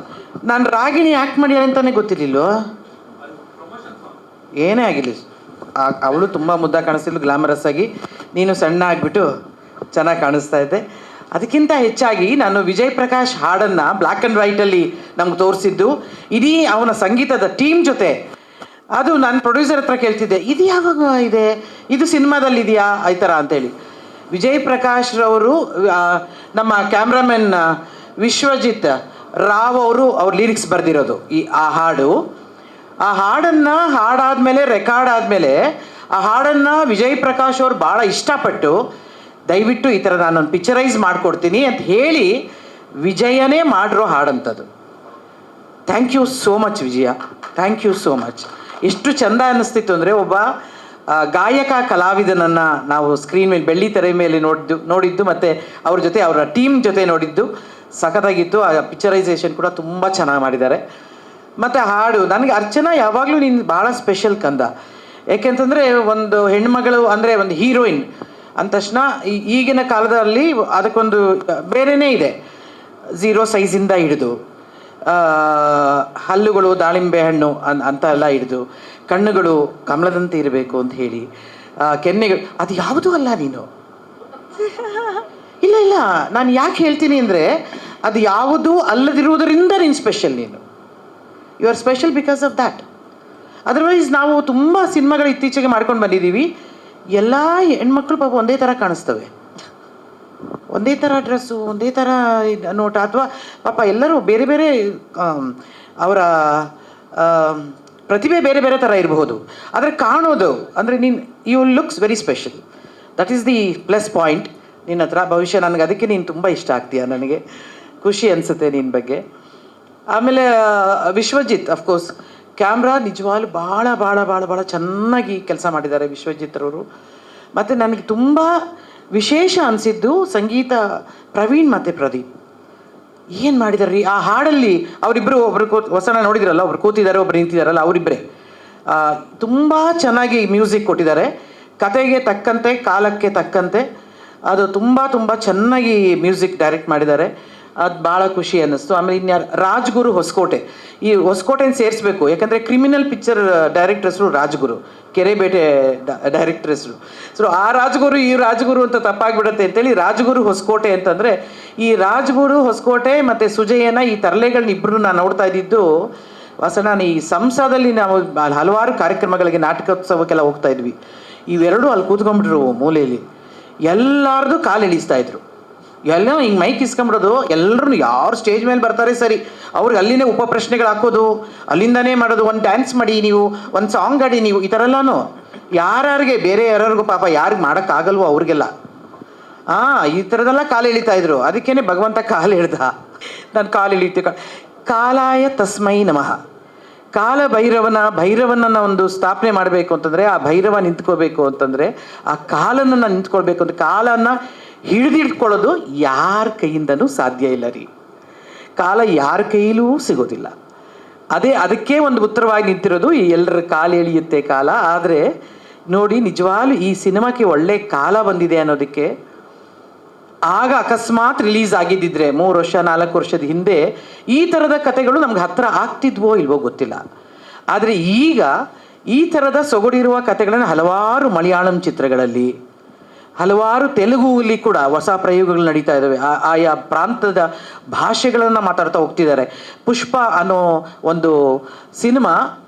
ನಾನು ರಾಗಿಣಿ ಆ್ಯಕ್ಟ್ ಮಾಡ್ಯಾಳೆ ಅಂತಲೇ ಗೊತ್ತಿರಲಿಲ್ಲೋ. ಏನೇ ಆಗಿಲ್ಲ, ಅವಳು ತುಂಬ ಮುದ್ದ ಕಾಣಿಸ್ತಿದ್ಲು, ಗ್ಲಾಮರಸ್ ಆಗಿ. ನೀನು ಸಣ್ಣ ಆಗಿಬಿಟ್ಟು ಚೆನ್ನಾಗಿ ಕಾಣಿಸ್ತಾ ಇದ್ದೆ. ಅದಕ್ಕಿಂತ ಹೆಚ್ಚಾಗಿ ನಾನು ವಿಜಯ್ ಪ್ರಕಾಶ್ ಹಾಡನ್ನು ಬ್ಲ್ಯಾಕ್ ಆ್ಯಂಡ್ ವೈಟಲ್ಲಿ ನಮ್ಗೆ ತೋರಿಸಿದ್ದು, ಇಡೀ ಅವನ ಸಂಗೀತದ ಟೀಮ್ ಜೊತೆ. ಅದು ನಾನು ಪ್ರೊಡ್ಯೂಸರ್ ಹತ್ರ ಕೇಳ್ತಿದ್ದೆ, ಇದು ಯಾವಾಗ ಇದೆ, ಇದು ಸಿನಿಮಾದಲ್ಲಿ ಇದೆಯಾ ಈ ಥರ ಅಂತೇಳಿ. ವಿಜಯ್ ಪ್ರಕಾಶ್ ರವರು, ನಮ್ಮ ಕ್ಯಾಮ್ರಾಮನ್ ವಿಶ್ವಜಿತ್ ರಾವ್ ಅವ್ರ ಲಿರಿಕ್ಸ್ ಬರೆದಿರೋದು ಆ ಹಾಡು. ಆ ಹಾಡನ್ನು ಹಾಡಾದಮೇಲೆ, ರೆಕಾರ್ಡ್ ಆದಮೇಲೆ ಆ ಹಾಡನ್ನು ವಿಜಯ್ ಪ್ರಕಾಶ್ ಅವರು ಭಾಳ ಇಷ್ಟಪಟ್ಟು, ದಯವಿಟ್ಟು ಈ ಥರ ನಾನೊಂದು ಪಿಕ್ಚರೈಸ್ ಮಾಡಿಕೊಡ್ತೀನಿ ಅಂತ ಹೇಳಿ ವಿಜಯನೇ ಮಾಡಿರೋ ಹಾಡಂಥದ್ದು. Thank you so much Vijaya, thank you so much. ಎಷ್ಟು ಚೆಂದ ಅನ್ನಿಸ್ತಿತ್ತು ಅಂದರೆ, ಒಬ್ಬ ಗಾಯಕ ಕಲಾವಿದನನ್ನು ನಾವು ಸ್ಕ್ರೀನ್ ಮೇಲೆ ಬೆಳ್ಳಿ ತೆರೆ ಮೇಲೆ ನೋಡಿದ್ದು ಮತ್ತು ಅವ್ರ ಜೊತೆ, ಅವರ ಟೀಮ್ ಜೊತೆ ನೋಡಿದ್ದು ಸಖತ್ತಾಗಿತ್ತು. ಆ ಪಿಕ್ಚರೈಸೇಷನ್ ಕೂಡ ತುಂಬ ಚೆನ್ನಾಗಿ ಮಾಡಿದ್ದಾರೆ. ಮತ್ತು ಹಾಡು ನನಗೆ ಅರ್ಚನಾ ಯಾವಾಗಲೂ ನೀನು ಭಾಳ ಸ್ಪೆಷಲ್ ಕಂದ. ಏಕೆಂತಂದರೆ ಒಂದು ಹೆಣ್ಮಗಳು ಅಂದರೆ ಒಂದು ಹೀರೋಯಿನ್ ಅಂದ ತಕ್ಷಣ ಈಗಿನ ಕಾಲದಲ್ಲಿ ಅದಕ್ಕೊಂದು ಬೇರೆಯೇ ಇದೆ. 0 ಸೈಜಿಂದ ಹಿಡಿದು ಹಲ್ಲುಗಳು ದಾಳಿಂಬೆ ಹಣ್ಣು ಅಂತ ಎಲ್ಲ ಹಿಡಿದು, ಕಣ್ಣುಗಳು ಕಮಲದಂತೆ ಇರಬೇಕು ಅಂತ ಹೇಳಿ, ಕೆನ್ನೆಗಳು, ಅದು ಯಾವುದೂ ಅಲ್ಲ ನೀನು. ಇಲ್ಲ, ನಾನು ಯಾಕೆ ಹೇಳ್ತೀನಿ ಅಂದರೆ, ಅದು ಯಾವುದೂ ಅಲ್ಲದಿರುವುದರಿಂದ ನೀನು ಸ್ಪೆಷಲ್. ನೀನು you are special because of that. Otherwise ನಾವು ತುಂಬ ಸಿನಿಮಾಗಳು ಇತ್ತೀಚೆಗೆ ಮಾಡ್ಕೊಂಡು ಬಂದಿದ್ದೀವಿ. ಎಲ್ಲ ಹೆಣ್ಮಕ್ಳು ಪಾಪ ಒಂದೇ ಥರ ಕಾಣಿಸ್ತವೆ, ಒಂದೇ ಥರ ಡ್ರೆಸ್ಸು, ಒಂದೇ ಥರ ನೋಟ, ಅಥವಾ ಪಾಪ ಎಲ್ಲರೂ ಬೇರೆ ಬೇರೆ ಅವರ ಪ್ರತಿಭೆ ಬೇರೆ ಬೇರೆ ಥರ ಇರಬಹುದು, ಆದರೆ ಕಾಣೋದು ಅಂದರೆ you looks very special. That is the plus point ನಿನ್ನ ಹತ್ರ. ಭವಿಷ್ಯ ನನಗೆ ಅದಕ್ಕೆ ನೀನು ತುಂಬ ಇಷ್ಟ ಆಗ್ತೀಯ, ನನಗೆ ಖುಷಿ ಅನಿಸುತ್ತೆ ನಿನ್ನ ಬಗ್ಗೆ. ಆಮೇಲೆ ವಿಶ್ವಜಿತ್ ಅಫ್ಕೋರ್ಸ್ ಕ್ಯಾಮ್ರಾ ನಿಜವಾಗ್ಲೂ ಭಾಳ ಭಾಳ ಭಾಳ ಭಾಳ ಚೆನ್ನಾಗಿ ಕೆಲಸ ಮಾಡಿದ್ದಾರೆ ವಿಶ್ವಜಿತ್ರವರು. ಮತ್ತು ನನಗೆ ತುಂಬ ವಿಶೇಷ ಅನಿಸಿದ್ದು ಸಂಗೀತ ಪ್ರವೀಣ್ ಮತ್ತು ಪ್ರದೀಪ್ ಏನು ಮಾಡಿದಾರೆ ರೀ ಆ ಹಾಡಲ್ಲಿ. ಅವರಿಬ್ಬರು ಒಬ್ರು ಹೊಸನ ನೋಡಿದ್ರಲ್ಲ, ಒಬ್ರು ಕೂತಿದ್ದಾರೆ, ಒಬ್ರು ನಿಂತಿದ್ದಾರಲ್ಲ, ಅವರಿಬ್ಬರೇ ತುಂಬ ಚೆನ್ನಾಗಿ ಮ್ಯೂಸಿಕ್ ಕೊಟ್ಟಿದ್ದಾರೆ. ಕತೆಗೆ ತಕ್ಕಂತೆ, ಕಾಲಕ್ಕೆ ತಕ್ಕಂತೆ ಅದು ತುಂಬ ತುಂಬ ಚೆನ್ನಾಗಿ ಮ್ಯೂಸಿಕ್ ಡೈರೆಕ್ಟ್ ಮಾಡಿದ್ದಾರೆ. ಅದು ಭಾಳ ಖುಷಿ ಅನ್ನಿಸ್ತು. ಆಮೇಲೆ ಇನ್ಯಾರು, ರಾಜ್ಗುರು ಹೊಸಕೋಟೆ, ಈ ಹೊಸಕೋಟೆನ ಸೇರಿಸ್ಬೇಕು, ಯಾಕಂದರೆ ಕ್ರಿಮಿನಲ್ ಪಿಕ್ಚರ್ ಡೈರೆಕ್ಟರ್ ಹೆಸರು ರಾಜ್ಗುರು, ಕೆರೆಬೇಟೆ ಡೈರೆಕ್ಟರ್ ಹೆಸರು. ಸೊ ಆ ರಾಜ್ಗುರು ಈ ರಾಜ್ಗುರು ಅಂತ ತಪ್ಪಾಗ್ಬಿಡುತ್ತೆ ಅಂತೇಳಿ ರಾಜ್ಗುರು ಹೊಸಕೋಟೆ ಅಂತಂದರೆ, ಈ ರಾಜ್ಗುರು ಹೊಸಕೋಟೆ ಮತ್ತು ಸುಜಯನ ಈ ತರಲೆಗಳನ್ನ ಇಬ್ಬರು ನಾನು ನೋಡ್ತಾ ಇದ್ದಿದ್ದು ನಾನು ಈ ಸಂಸದಲ್ಲಿ ನಾವು ಹಲವಾರು ಕಾರ್ಯಕ್ರಮಗಳಿಗೆ, ನಾಟಕೋತ್ಸವಕ್ಕೆಲ್ಲ ಹೋಗ್ತಾ ಇದ್ವಿ. ಇವೆರಡು ಅಲ್ಲಿ ಕೂತ್ಕೊಂಡ್ಬಿಟ್ರು ಮೂಲೆಯಲ್ಲಿ, ಎಲ್ಲರದು ಕಾಲು ಇಳಿಸ್ತಾಯಿದ್ರು. ಎಲ್ಲ ಹಿಂಗೆ ಮೈಕ್ ಇಸ್ಕೊಂಬಿಡೋದು, ಎಲ್ಲರೂ ಯಾರು ಸ್ಟೇಜ್ ಮೇಲೆ ಬರ್ತಾರೆ ಸರಿ ಅವ್ರಿಗೆ ಅಲ್ಲಿನೇ ಉಪ ಪ್ರಶ್ನೆಗಳು ಹಾಕೋದು, ಅಲ್ಲಿಂದನೇ ಮಾಡೋದು, ಒಂದು ಡ್ಯಾನ್ಸ್ ಮಾಡಿ ನೀವು, ಒಂದು ಸಾಂಗ್ ಆಡಿ ನೀವು, ಈ ಥರ ಎಲ್ಲನೂ ಯಾರ್ಯಾರಿಗೆ ಬೇರೆ ಯಾರಿಗೂ ಪಾಪ ಯಾರಿಗೆ ಮಾಡೋಕ್ಕಾಗಲ್ವೋ ಅವ್ರಿಗೆಲ್ಲ ಈ ಥರದೆಲ್ಲ ಕಾಲು ಎಳಿತಾಯಿದ್ರು. ಅದಕ್ಕೇ ಭಗವಂತ ಕಾಲು ಎಳ್ದ, ನಾನು ಕಾಲು ಎಳಿತೀವಿ. ಕಾಲಾಯ ತಸ್ಮೈ ನಮಃ. ಕಾಲ ಭೈರವನನ್ನು ಒಂದು ಸ್ಥಾಪನೆ ಮಾಡಬೇಕು ಅಂತಂದರೆ, ಆ ಭೈರವ ನಿಂತ್ಕೋಬೇಕು ಅಂತಂದರೆ, ಆ ಕಾಲನ್ನು ನಿಂತ್ಕೊಳ್ಬೇಕು ಅಂದರೆ, ಕಾಲನ್ನು ಹಿಡಿದಿಟ್ಕೊಳ್ಳೋದು ಯಾರ ಕೈಯಿಂದನೂ ಸಾಧ್ಯ ಇಲ್ಲ ರೀ. ಕಾಲ ಯಾರ ಕೈಲೂ ಸಿಗೋದಿಲ್ಲ. ಅದಕ್ಕೆ ಒಂದು ಉತ್ತರವಾಗಿ ನಿಂತಿರೋದು ಈ ಎಲ್ಲರ ಕಾಲು ಎಳೆಯುತ್ತೆ ಕಾಲ. ಆದರೆ ನೋಡಿ, ನಿಜವಾಗ್ಲೂ ಈ ಸಿನಿಮಾಕ್ಕೆ ಒಳ್ಳೆ ಕಾಲ ಬಂದಿದೆ ಅನ್ನೋದಕ್ಕೆ, ಆಗ ಅಕಸ್ಮಾತ್ ರಿಲೀಸ್ ಆಗಿದ್ದಿದ್ರೆ 3 ವರ್ಷ 4 ವರ್ಷದ ಹಿಂದೆ ಈ ಥರದ ಕಥೆಗಳು ನಮ್ಗೆ ಹತ್ತಿರ ಆಗ್ತಿದ್ವೋ ಇಲ್ವೋ ಗೊತ್ತಿಲ್ಲ. ಆದರೆ ಈಗ ಈ ಥರದ ಸೊಗಡಿರುವ ಕಥೆಗಳನ್ನು ಹಲವಾರು ಮಲಯಾಳಂ ಚಿತ್ರಗಳಲ್ಲಿ, ಹಲವಾರು ತೆಲುಗುಲಿ ಕೂಡ ಹೊಸ ಪ್ರಯೋಗಗಳು ನಡೀತಾ ಇದ್ದಾವೆ. ಆಯಾ ಪ್ರಾಂತದ ಭಾಷೆಗಳನ್ನು ಮಾತಾಡ್ತಾ ಹೋಗ್ತಿದ್ದಾರೆ. ಪುಷ್ಪ ಅನ್ನೋ ಒಂದು ಸಿನಿಮಾ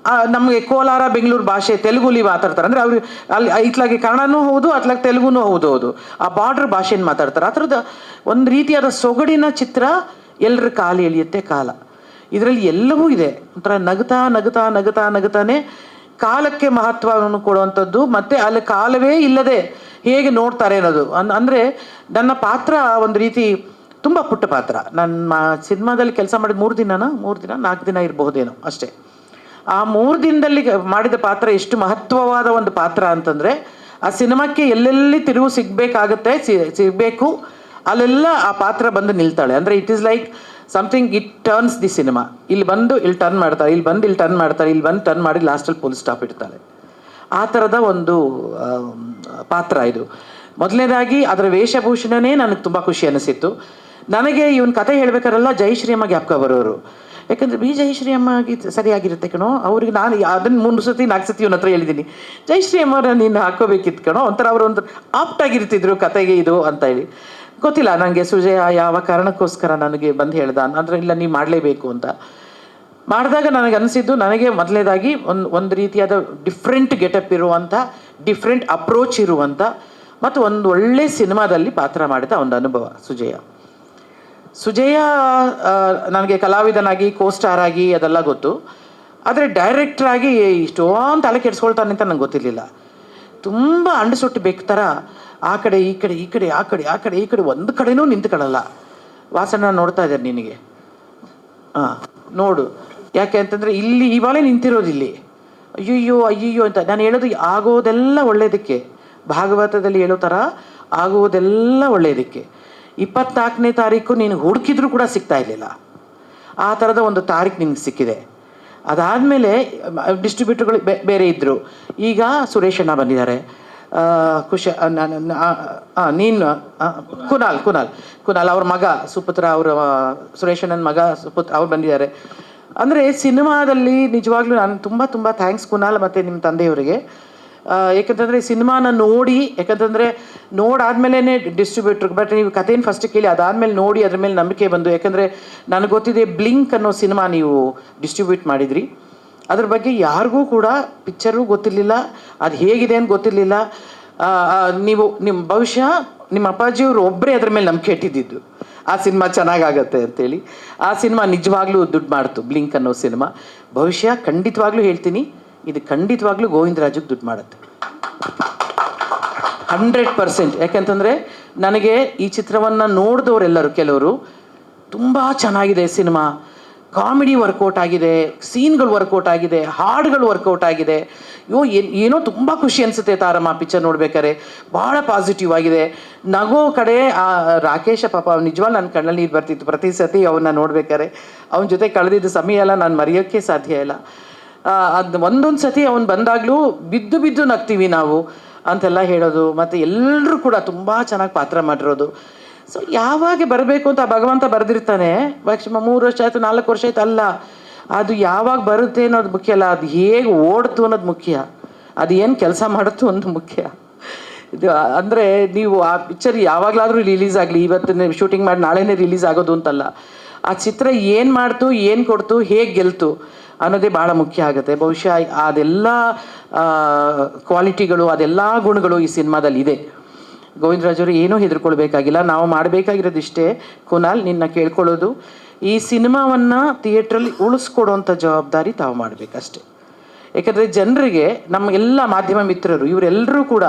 ನಮಗೆ ಕೋಲಾರ ಬೆಂಗಳೂರು ಭಾಷೆ ತೆಲುಗುಲಿ ಮಾತಾಡ್ತಾರೆ. ಅಂದರೆ ಅವರು ಅಲ್ಲಿ ಇತ್ಲಾಗಿ ಕನ್ನಡನೂ ಹೌದು, ಅತ್ಲಾಗಿ ತೆಲುಗುನೂ ಹೌದು, ಆ ಬಾರ್ಡ್ರ್ ಭಾಷೆಯನ್ನು ಮಾತಾಡ್ತಾರೆ. ಆ ಥರದ ಒಂದು ರೀತಿಯಾದ ಸೊಗಡಿನ ಚಿತ್ರ ಎಲ್ಲರ ಕಾಲು ಎಳೆಯುತ್ತೆ ಕಾಲ. ಇದರಲ್ಲಿ ಎಲ್ಲವೂ ಇದೆ. ಒಂಥರ ನಗುತ್ತಾ ನಗುತ್ತಾ ನಗುತ್ತಾ ನಗುತ್ತಾನೆ ಕಾಲಕ್ಕೆ ಮಹತ್ವವನ್ನು ಕೊಡುವಂಥದ್ದು, ಮತ್ತು ಅಲ್ಲಿ ಕಾಲವೇ ಇಲ್ಲದೆ ಹೇಗೆ ನೋಡ್ತಾರೆ ಅನ್ನೋದು. ಅಂದರೆ ನನ್ನ ಪಾತ್ರ ಒಂದು ರೀತಿ ತುಂಬ ಪುಟ್ಟ ಪಾತ್ರ. ನನ್ನ ಸಿನಿಮಾದಲ್ಲಿ ಕೆಲಸ ಮಾಡಿದ 3 ದಿನ 4 ದಿನ ಇರಬಹುದೇನೋ ಅಷ್ಟೇ. ಆ 3 ದಿನದಲ್ಲಿ ಮಾಡಿದ ಪಾತ್ರ ಎಷ್ಟು ಮಹತ್ವವಾದ ಒಂದು ಪಾತ್ರ ಅಂತಂದರೆ, ಆ ಸಿನಿಮಾಕ್ಕೆ ಎಲ್ಲೆಲ್ಲಿ ತಿರುವು ಸಿಗಬೇಕು ಅಲ್ಲೆಲ್ಲ ಆ ಪಾತ್ರ ಬಂದು ನಿಲ್ತಾಳೆ. ಅಂದರೆ it is like something, it turns the cinema. ಇಲ್ಲಿ ಬಂದು ಇಲ್ಲಿ ಟರ್ನ್ ಮಾಡ್ತಾರೆ, ಇಲ್ಲಿ ಬಂದು ಇಲ್ಲಿ ಟರ್ನ್ ಮಾಡ್ತಾರೆ, ಇಲ್ಲಿ ಬಂದು ಟರ್ನ್ ಮಾಡಿ ಲಾಸ್ಟಲ್ಲಿ ಫುಲ್ ಸ್ಟಾಪ್ ಇಡ್ತಾಳೆ. ಆ ಥರದ ಒಂದು ಪಾತ್ರ ಇದು. ಮೊದಲನೇದಾಗಿ ಅದರ ವೇಷಭೂಷಣನೇ ನನಗೆ ತುಂಬ ಖುಷಿ ಅನಿಸಿತ್ತು. ನನಗೆ ಇವನ್ ಕತೆ ಹೇಳ್ಬೇಕಾರಲ್ಲ ಜಯಶ್ರೀಯಮ್ಮ ಜ್ಞಾಪಕ ಬರೋರು. ಯಾಕಂದರೆ ಜಯಶ್ರೀಯಮ್ಮಗೆ ಸರಿಯಾಗಿರುತ್ತೆ ಕಣೋ, ಅವ್ರಿಗೆ ನಾನು ಅದನ್ನು 3 ಸತಿ 4 ಸತಿ ಇವನ ಹತ್ರ ಹೇಳಿದ್ದೀನಿ, ಜಯಶ್ರೀಯಮ್ಮರ ನೀನು ಹಾಕೋಬೇಕಿತ್ತು ಕಣೋ, ಒಂಥರ ಅವರು ಒಂದು ಆಪ್ಟಾಗಿರ್ತಿದ್ರು ಕತೆಗೆ ಇದು ಅಂತ ಹೇಳಿ. ಗೊತ್ತಿಲ್ಲ ನನಗೆ ಸುಜಯ ಯಾವ ಕಾರಣಕ್ಕೋಸ್ಕರ ನನಗೆ ಬಂದು ಹೇಳ್ದ ಅಂದರೆ, ಇಲ್ಲ ನೀವು ಮಾಡಲೇಬೇಕು ಅಂತ ಮಾಡಿದಾಗ ನನಗೆ ಅನಿಸಿದ್ದು, ನನಗೆ ಮೊದಲನೇದಾಗಿ ಒಂದು ರೀತಿಯಾದ ಡಿಫ್ರೆಂಟ್ ಗೆಟಪ್ ಇರುವಂಥ, ಡಿಫ್ರೆಂಟ್ ಅಪ್ರೋಚ್ ಇರುವಂಥ ಮತ್ತು ಒಂದು ಒಳ್ಳೆ ಸಿನಿಮಾದಲ್ಲಿ ಪಾತ್ರ ಮಾಡಿದ ಒಂದು ಅನುಭವ ಸುಜಯ. ನನಗೆ ಕಲಾವಿದನಾಗಿ ಕೋಸ್ಟಾರ್ ಆಗಿ ಅದೆಲ್ಲ ಗೊತ್ತು, ಆದರೆ ಡೈರೆಕ್ಟ್ರಾಗಿ ಇಷ್ಟೊಂದು ತಲೆ ಕೆಡಿಸ್ಕೊಳ್ತಾನೆ ಅಂತ ನಂಗೆ ಗೊತ್ತಿರಲಿಲ್ಲ. ತುಂಬ ಅಂಡಸೊಟ್ಟು ಬೇಕು ಥರ ಆ ಕಡೆ ಈ ಕಡೆ ಈ ಕಡೆ ಆ ಕಡೆ ಆ ಕಡೆ ಈ ಕಡೆ ಒಂದು ಕಡೆನೂ ನಿಂತ್ಕೊಳ್ಳಲ್ಲ. ವಾಸನ ನೋಡ್ತಾ ಇದ್ದಾರೆ ನಿನಗೆ, ನೋಡು, ಯಾಕೆ ಅಂತಂದರೆ ಇಲ್ಲಿ ಇವಾಗಲೇ ನಿಂತಿರೋದಿಲ್ಲಿ, ಅಯ್ಯಯ್ಯೋ ಅಂತ ನಾನು ಹೇಳೋದು ಆಗೋದೆಲ್ಲ ಒಳ್ಳೆಯದಕ್ಕೆ. ಭಾಗವತದಲ್ಲಿ ಹೇಳೋ ಥರ ಆಗುವುದೆಲ್ಲ ಒಳ್ಳೆಯದಕ್ಕೆ. 24ನೇ ತಾರೀಕು ನೀನು ಹುಡುಕಿದ್ರೂ ಕೂಡ ಸಿಗ್ತಾ ಇರಲಿಲ್ಲ, ಆ ಥರದ ಒಂದು ತಾರೀಕು ನಿನಗೆ ಸಿಕ್ಕಿದೆ. ಅದಾದಮೇಲೆ ಡಿಸ್ಟ್ರಿಬ್ಯೂಟರ್ಗಳು ಬೇರೆ ಇದ್ದರು. ಈಗ ಸುರೇಶಣ್ಣ ಬಂದಿದ್ದಾರೆ, ನೀನು ಕುನಾಲ್ ಅವ್ರ ಮಗ ಸುಪುತ್ರ, ಅವರ ಸುರೇಶಣ್ಣನ ಮಗ ಅವ್ರು ಬಂದಿದ್ದಾರೆ. ಅಂದರೆ ಸಿನಿಮಾದಲ್ಲಿ ನಿಜವಾಗ್ಲೂ ನಾನು ತುಂಬ ಥ್ಯಾಂಕ್ಸ್ ಕುನಾಲ್ ಮತ್ತು ನಿಮ್ಮ ತಂದೆಯವರಿಗೆ. ಯಾಕಂತಂದರೆ ಸಿನಿಮಾನ ಯಾಕಂತಂದರೆ ನೋಡಾದ್ಮೇಲೆ ಡಿಸ್ಟ್ರಿಬ್ಯೂಟ್ರಿಗೆ, ಬಟ್ ನೀವು ಕಥೆನ ಫಸ್ಟ್ ಕೇಳಿ ಅದಾದಮೇಲೆ ನೋಡಿ ಅದ್ರ ಮೇಲೆ ನಂಬಿಕೆ ಬಂದು. ಯಾಕಂದರೆ ನನಗೆ ಗೊತ್ತಿದೆ ಬ್ಲಿಂಕ್ ಅನ್ನೋ ಸಿನಿಮಾ ನೀವು ಡಿಸ್ಟ್ರಿಬ್ಯೂಟ್ ಮಾಡಿದ್ರಿ, ಅದ್ರ ಬಗ್ಗೆ ಯಾರಿಗೂ ಕೂಡ ಪಿಕ್ಚರು ಗೊತ್ತಿರಲಿಲ್ಲ, ಅದು ಹೇಗಿದೆ ಅಂತ ಗೊತ್ತಿರಲಿಲ್ಲ. ನೀವು ನಿಮ್ಮ ಬಹುಶಃ ನಿಮ್ಮ ಅಪ್ಪಾಜಿಯವರು ಒಬ್ಬರೇ ಅದ್ರ ಮೇಲೆ ನಂಬಿಕೆ ಇಟ್ಟಿದ್ದು ಆ ಸಿನಿಮಾ ಚೆನ್ನಾಗಾಗತ್ತೆ ಅಂತೇಳಿ. ಆ ಸಿನಿಮಾ ನಿಜವಾಗ್ಲೂ ದುಡ್ಡು ಮಾಡ್ತು, ಬ್ಲಿಂಕ್ ಅನ್ನೋ ಸಿನಿಮಾ. ಬಹುಶಃ ಖಂಡಿತವಾಗ್ಲೂ ಹೇಳ್ತೀನಿ, ಇದು ಖಂಡಿತವಾಗ್ಲೂ ಗೋವಿಂದರಾಜುಗೆ ದುಡ್ಡು ಮಾಡುತ್ತೆ 100%. ಯಾಕೆಂತಂದರೆ ನನಗೆ ಈ ಚಿತ್ರವನ್ನು ನೋಡಿದವರೆಲ್ಲರೂ ಕೆಲವರು ತುಂಬ ಚೆನ್ನಾಗಿದೆ ಸಿನಿಮಾ, ಕಾಮಿಡಿ ವರ್ಕೌಟ್ ಆಗಿದೆ, ಸೀನ್ಗಳು ವರ್ಕೌಟ್ ಆಗಿದೆ, ಹಾಡುಗಳು ವರ್ಕೌಟ್ ಆಗಿದೆ, ಏನೋ ತುಂಬ ಖುಷಿ ಅನಿಸುತ್ತೆ ತಾರಮ್ಮ ಪಿಕ್ಚರ್ ನೋಡ್ಬೇಕಾದ್ರೆ, ಭಾಳ ಪಾಸಿಟಿವ್ ಆಗಿದೆ. ನಗೋ ಕಡೆ ಆ ರಾಕೇಶ ಪಾಪ ನಿಜವಾಗ್ಲೂ ನನ್ನ ಕಣ್ಣಲ್ಲಿ ನೀರು ಬರ್ತಿತ್ತು ಪ್ರತಿ ಸತಿ ಅವನ್ನ ನೋಡ್ಬೇಕಾದ್ರೆ. ಅವನ ಜೊತೆ ಕಳೆದಿದ್ದ ಸಮಯ ಎಲ್ಲ ನಾನು ಮರೆಯೋಕ್ಕೆ ಸಾಧ್ಯ ಇಲ್ಲ. ಅದು ಒಂದೊಂದು ಸತಿ ಅವನು ಬಂದಾಗಲೂ ಬಿದ್ದು ಬಿದ್ದು ನಗ್ತೀವಿ ನಾವು ಅಂತೆಲ್ಲ ಹೇಳೋದು. ಮತ್ತು ಎಲ್ಲರೂ ಕೂಡ ತುಂಬ ಚೆನ್ನಾಗಿ ಪಾತ್ರ ಮಾಡಿರೋದು. ಸೊ ಯಾವಾಗ ಬರಬೇಕು ಅಂತ ಭಗವಂತ ಬರೆದಿರ್ತಾನೆ, ಮ್ಯಾಕ್ಸಿಮಮ್ 3 ವರ್ಷ ಆಯಿತು 4 ವರ್ಷ ಆಯ್ತು ಅಲ್ಲ, ಅದು ಯಾವಾಗ ಬರುತ್ತೆ ಅನ್ನೋದು ಮುಖ್ಯ ಅಲ್ಲ, ಅದು ಹೇಗೆ ಓಡ್ತು ಅನ್ನೋದು ಮುಖ್ಯ, ಅದು ಏನು ಕೆಲಸ ಮಾಡುತ್ತು ಅನ್ನೋದು ಮುಖ್ಯ. ಇದು ಅಂದರೆ ನೀವು ಆ ಪಿಕ್ಚರ್ ಯಾವಾಗಲಾದರೂ ರಿಲೀಸ್ ಆಗಲಿ, ಇವತ್ತು ಶೂಟಿಂಗ್ ಮಾಡಿ ನಾಳೆನೇ ರಿಲೀಸ್ ಆಗೋದು ಅಂತಲ್ಲ, ಆ ಚಿತ್ರ ಏನು ಮಾಡ್ತು, ಏನು ಕೊಡ್ತು, ಹೇಗೆ ಗೆಲ್ತು ಅನ್ನೋದೇ ಭಾಳ ಮುಖ್ಯ ಆಗುತ್ತೆ. ಬಹುಶಃ ಅದೆಲ್ಲ ಕ್ವಾಲಿಟಿಗಳು, ಅದೆಲ್ಲ ಗುಣಗಳು ಈ ಸಿನಿಮಾದಲ್ಲಿ ಇದೆ. ಗೋವಿಂದರಾಜವರು ಏನೂ ಹೆದರ್ಕೊಳ್ಬೇಕಾಗಿಲ್ಲ. ನಾವು ಮಾಡಬೇಕಾಗಿರೋದಿಷ್ಟೇ, ಕುನಾಲ್ ನಿನ್ನ ಕೇಳ್ಕೊಳ್ಳೋದು, ಈ ಸಿನಿಮಾವನ್ನು ಥಿಯೇಟ್ರಲ್ಲಿ ಉಳಿಸ್ಕೊಡೋವಂಥ ಜವಾಬ್ದಾರಿ ತಾವು ಮಾಡಬೇಕಷ್ಟೆ. ಯಾಕಂದರೆ ಜನರಿಗೆ ನಮ್ಮ ಎಲ್ಲ ಮಾಧ್ಯಮ ಮಿತ್ರರು ಇವರೆಲ್ಲರೂ ಕೂಡ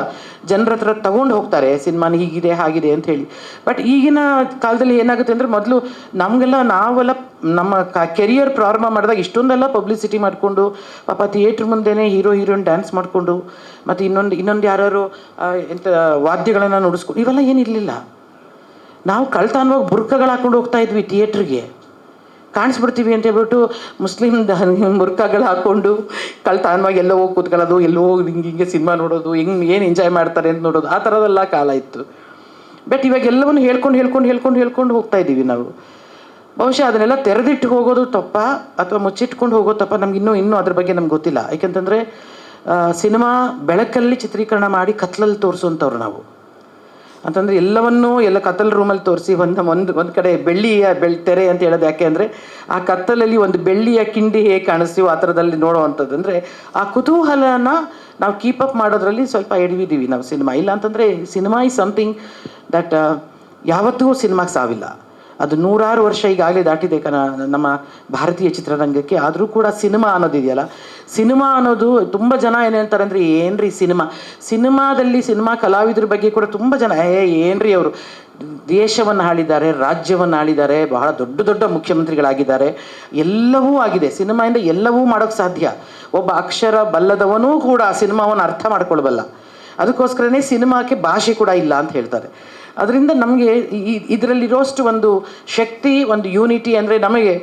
ಜನರ ಹತ್ರ ತಗೊಂಡು ಹೋಗ್ತಾರೆ ಸಿನಿಮಾನ ಹೀಗಿದೆ ಹಾಗಿದೆ ಅಂತ ಹೇಳಿ. ಬಟ್ ಈಗಿನ ಕಾಲದಲ್ಲಿ ಏನಾಗುತ್ತೆ ಅಂದರೆ, ಮೊದಲು ನಾವೆಲ್ಲ ನಮ್ಮ ಕೆರಿಯರ್ ಪ್ರಾರಂಭ ಮಾಡಿದಾಗ ಇಷ್ಟೊಂದೆಲ್ಲ ಪಬ್ಲಿಸಿಟಿ ಮಾಡಿಕೊಂಡು ಪಾಪ ಥಿಯೇಟ್ರ್ ಮುಂದೆನೇ ಹೀರೋಯಿನ್ ಡ್ಯಾನ್ಸ್ ಮಾಡಿಕೊಂಡು ಮತ್ತು ಇನ್ನೊಂದು ಯಾರು ಎಂಥ ವಾದ್ಯಗಳನ್ನು ನುಡಿಸ್ಕೊಂಡು ಇವೆಲ್ಲ ಏನಿರಲಿಲ್ಲ. ನಾವು ಕಳ್ತಾನವಾಗಿ ಬುರ್ಕಗಳು ಹಾಕ್ಕೊಂಡು ಹೋಗ್ತಾ ಇದ್ವಿ ಥಿಯೇಟ್ರಿಗೆ, ಕಾಣಿಸ್ಬಿಡ್ತೀವಿ ಅಂತ ಹೇಳ್ಬಿಟ್ಟು ಮುಸ್ಲಿಮ್ ಬುರ್ಕಾಗಳು ಹಾಕ್ಕೊಂಡು ಕಳ್ತಾನವಾಗಿ ಎಲ್ಲೋ ಹೋಗಿ ಕೂತ್ಕೊಳ್ಳೋದು, ಎಲ್ಲೋ ಹಿಂಗೆ ಸಿನಿಮಾ ನೋಡೋದು, ಏನು ಎಂಜಾಯ್ ಮಾಡ್ತಾರೆ ಅಂತ ನೋಡೋದು, ಆ ಥರದೆಲ್ಲ ಕಾಲ ಇತ್ತು. ಬಟ್ ಇವಾಗ ಎಲ್ಲವನ್ನು ಹೇಳ್ಕೊಂಡು ಹೋಗ್ತಾ ಇದ್ದೀವಿ ನಾವು. ಬಹುಶಃ ಅದನ್ನೆಲ್ಲ ತೆರೆದಿಟ್ಟು ಹೋಗೋದು ತಪ್ಪ ಅಥವಾ ಮುಚ್ಚಿಟ್ಕೊಂಡು ಹೋಗೋದು ತಪ್ಪ, ನಮ್ಗೆ ಇನ್ನೂ ಅದ್ರ ಬಗ್ಗೆ ನಮ್ಗೆ ಗೊತ್ತಿಲ್ಲ. ಯಾಕೆಂತಂದರೆ ಸಿನಿಮಾ ಬೆಳಕಲ್ಲಿ ಚಿತ್ರೀಕರಣ ಮಾಡಿ ಕತ್ಲಲ್ಲಿ ತೋರಿಸುವಂಥವ್ರು ನಾವು. ಅಂತಂದರೆ ಎಲ್ಲ ಕತ್ತಲ ರೂಮಲ್ಲಿ ತೋರಿಸಿ ಒಂದು ಕಡೆ ಬೆಳ್ಳಿಯ ತೆರೆ ಅಂತ ಹೇಳೋದು ಯಾಕೆ ಅಂದರೆ, ಆ ಕತ್ತಲಲ್ಲಿ ಒಂದು ಬೆಳ್ಳಿಯ ಕಿಂಡಿ ಹೇಗೆ ಕಾಣಿಸ್ತೀವೋ ಆ ಥರದಲ್ಲಿ ನೋಡೋವಂಥದ್ದು. ಅಂದರೆ ಆ ಕುತೂಹಲನ ನಾವು ಕೀಪಪ್ ಮಾಡೋದ್ರಲ್ಲಿ ಸ್ವಲ್ಪ ಎಡವಿದ್ದೀವಿ ನಾವು ಸಿನಿಮಾ. ಇಲ್ಲ ಅಂತಂದರೆ ಸಿನಿಮಾ ಈಸ್ ಸಮಥಿಂಗ್ ದಟ್ ಯಾವತ್ತೂ ಸಿನಿಮಾಗೆ ಸಾವಿಲ್ಲ. ಅದು 100 ವರ್ಷ ಈಗಾಗಲೇ ದಾಟಿದೆ ನಮ್ಮ ಭಾರತೀಯ ಚಿತ್ರರಂಗಕ್ಕೆ. ಆದರೂ ಕೂಡ ಸಿನಿಮಾ ಅನ್ನೋದಿದೆಯಲ್ಲ, ಸಿನಿಮಾ ಅನ್ನೋದು ತುಂಬ ಜನ ಏನು ಹೇಳ್ತಾರೆ ಅಂದರೆ, ಏನ್ರಿ ಸಿನಿಮಾದಲ್ಲಿ ಸಿನಿಮಾ ಕಲಾವಿದ್ರ ಬಗ್ಗೆ ಕೂಡ ತುಂಬ ಜನ ಏನ್ರಿ ಅವರು ದೇಶವನ್ನು ಆಳಿದ್ದಾರೆ, ರಾಜ್ಯವನ್ನು ಆಳಿದ್ದಾರೆ, ಬಹಳ ದೊಡ್ಡ ಮುಖ್ಯಮಂತ್ರಿಗಳಾಗಿದ್ದಾರೆ, ಎಲ್ಲವೂ ಆಗಿದೆ. ಸಿನಿಮಾಯಿಂದ ಎಲ್ಲವೂ ಮಾಡೋಕ್ಕೆ ಸಾಧ್ಯ. ಒಬ್ಬ ಅಕ್ಷರ ಬಲ್ಲದವನೂ ಕೂಡ ಆ ಸಿನಿಮಾವನ್ನು ಅರ್ಥ ಮಾಡ್ಕೊಳ್ಬಲ್ಲ. ಅದಕ್ಕೋಸ್ಕರನೇ ಸಿನಿಮಾಕ್ಕೆ ಭಾಷೆ ಕೂಡ ಇಲ್ಲ ಅಂತ ಹೇಳ್ತಾರೆ. ಅದರಿಂದ ನಮಗೆ ಇದರಲ್ಲಿರೋಷ್ಟು ಒಂದು ಶಕ್ತಿ, ಒಂದು ಯೂನಿಟಿ ಅಂದರೆ, ನಮಗೆ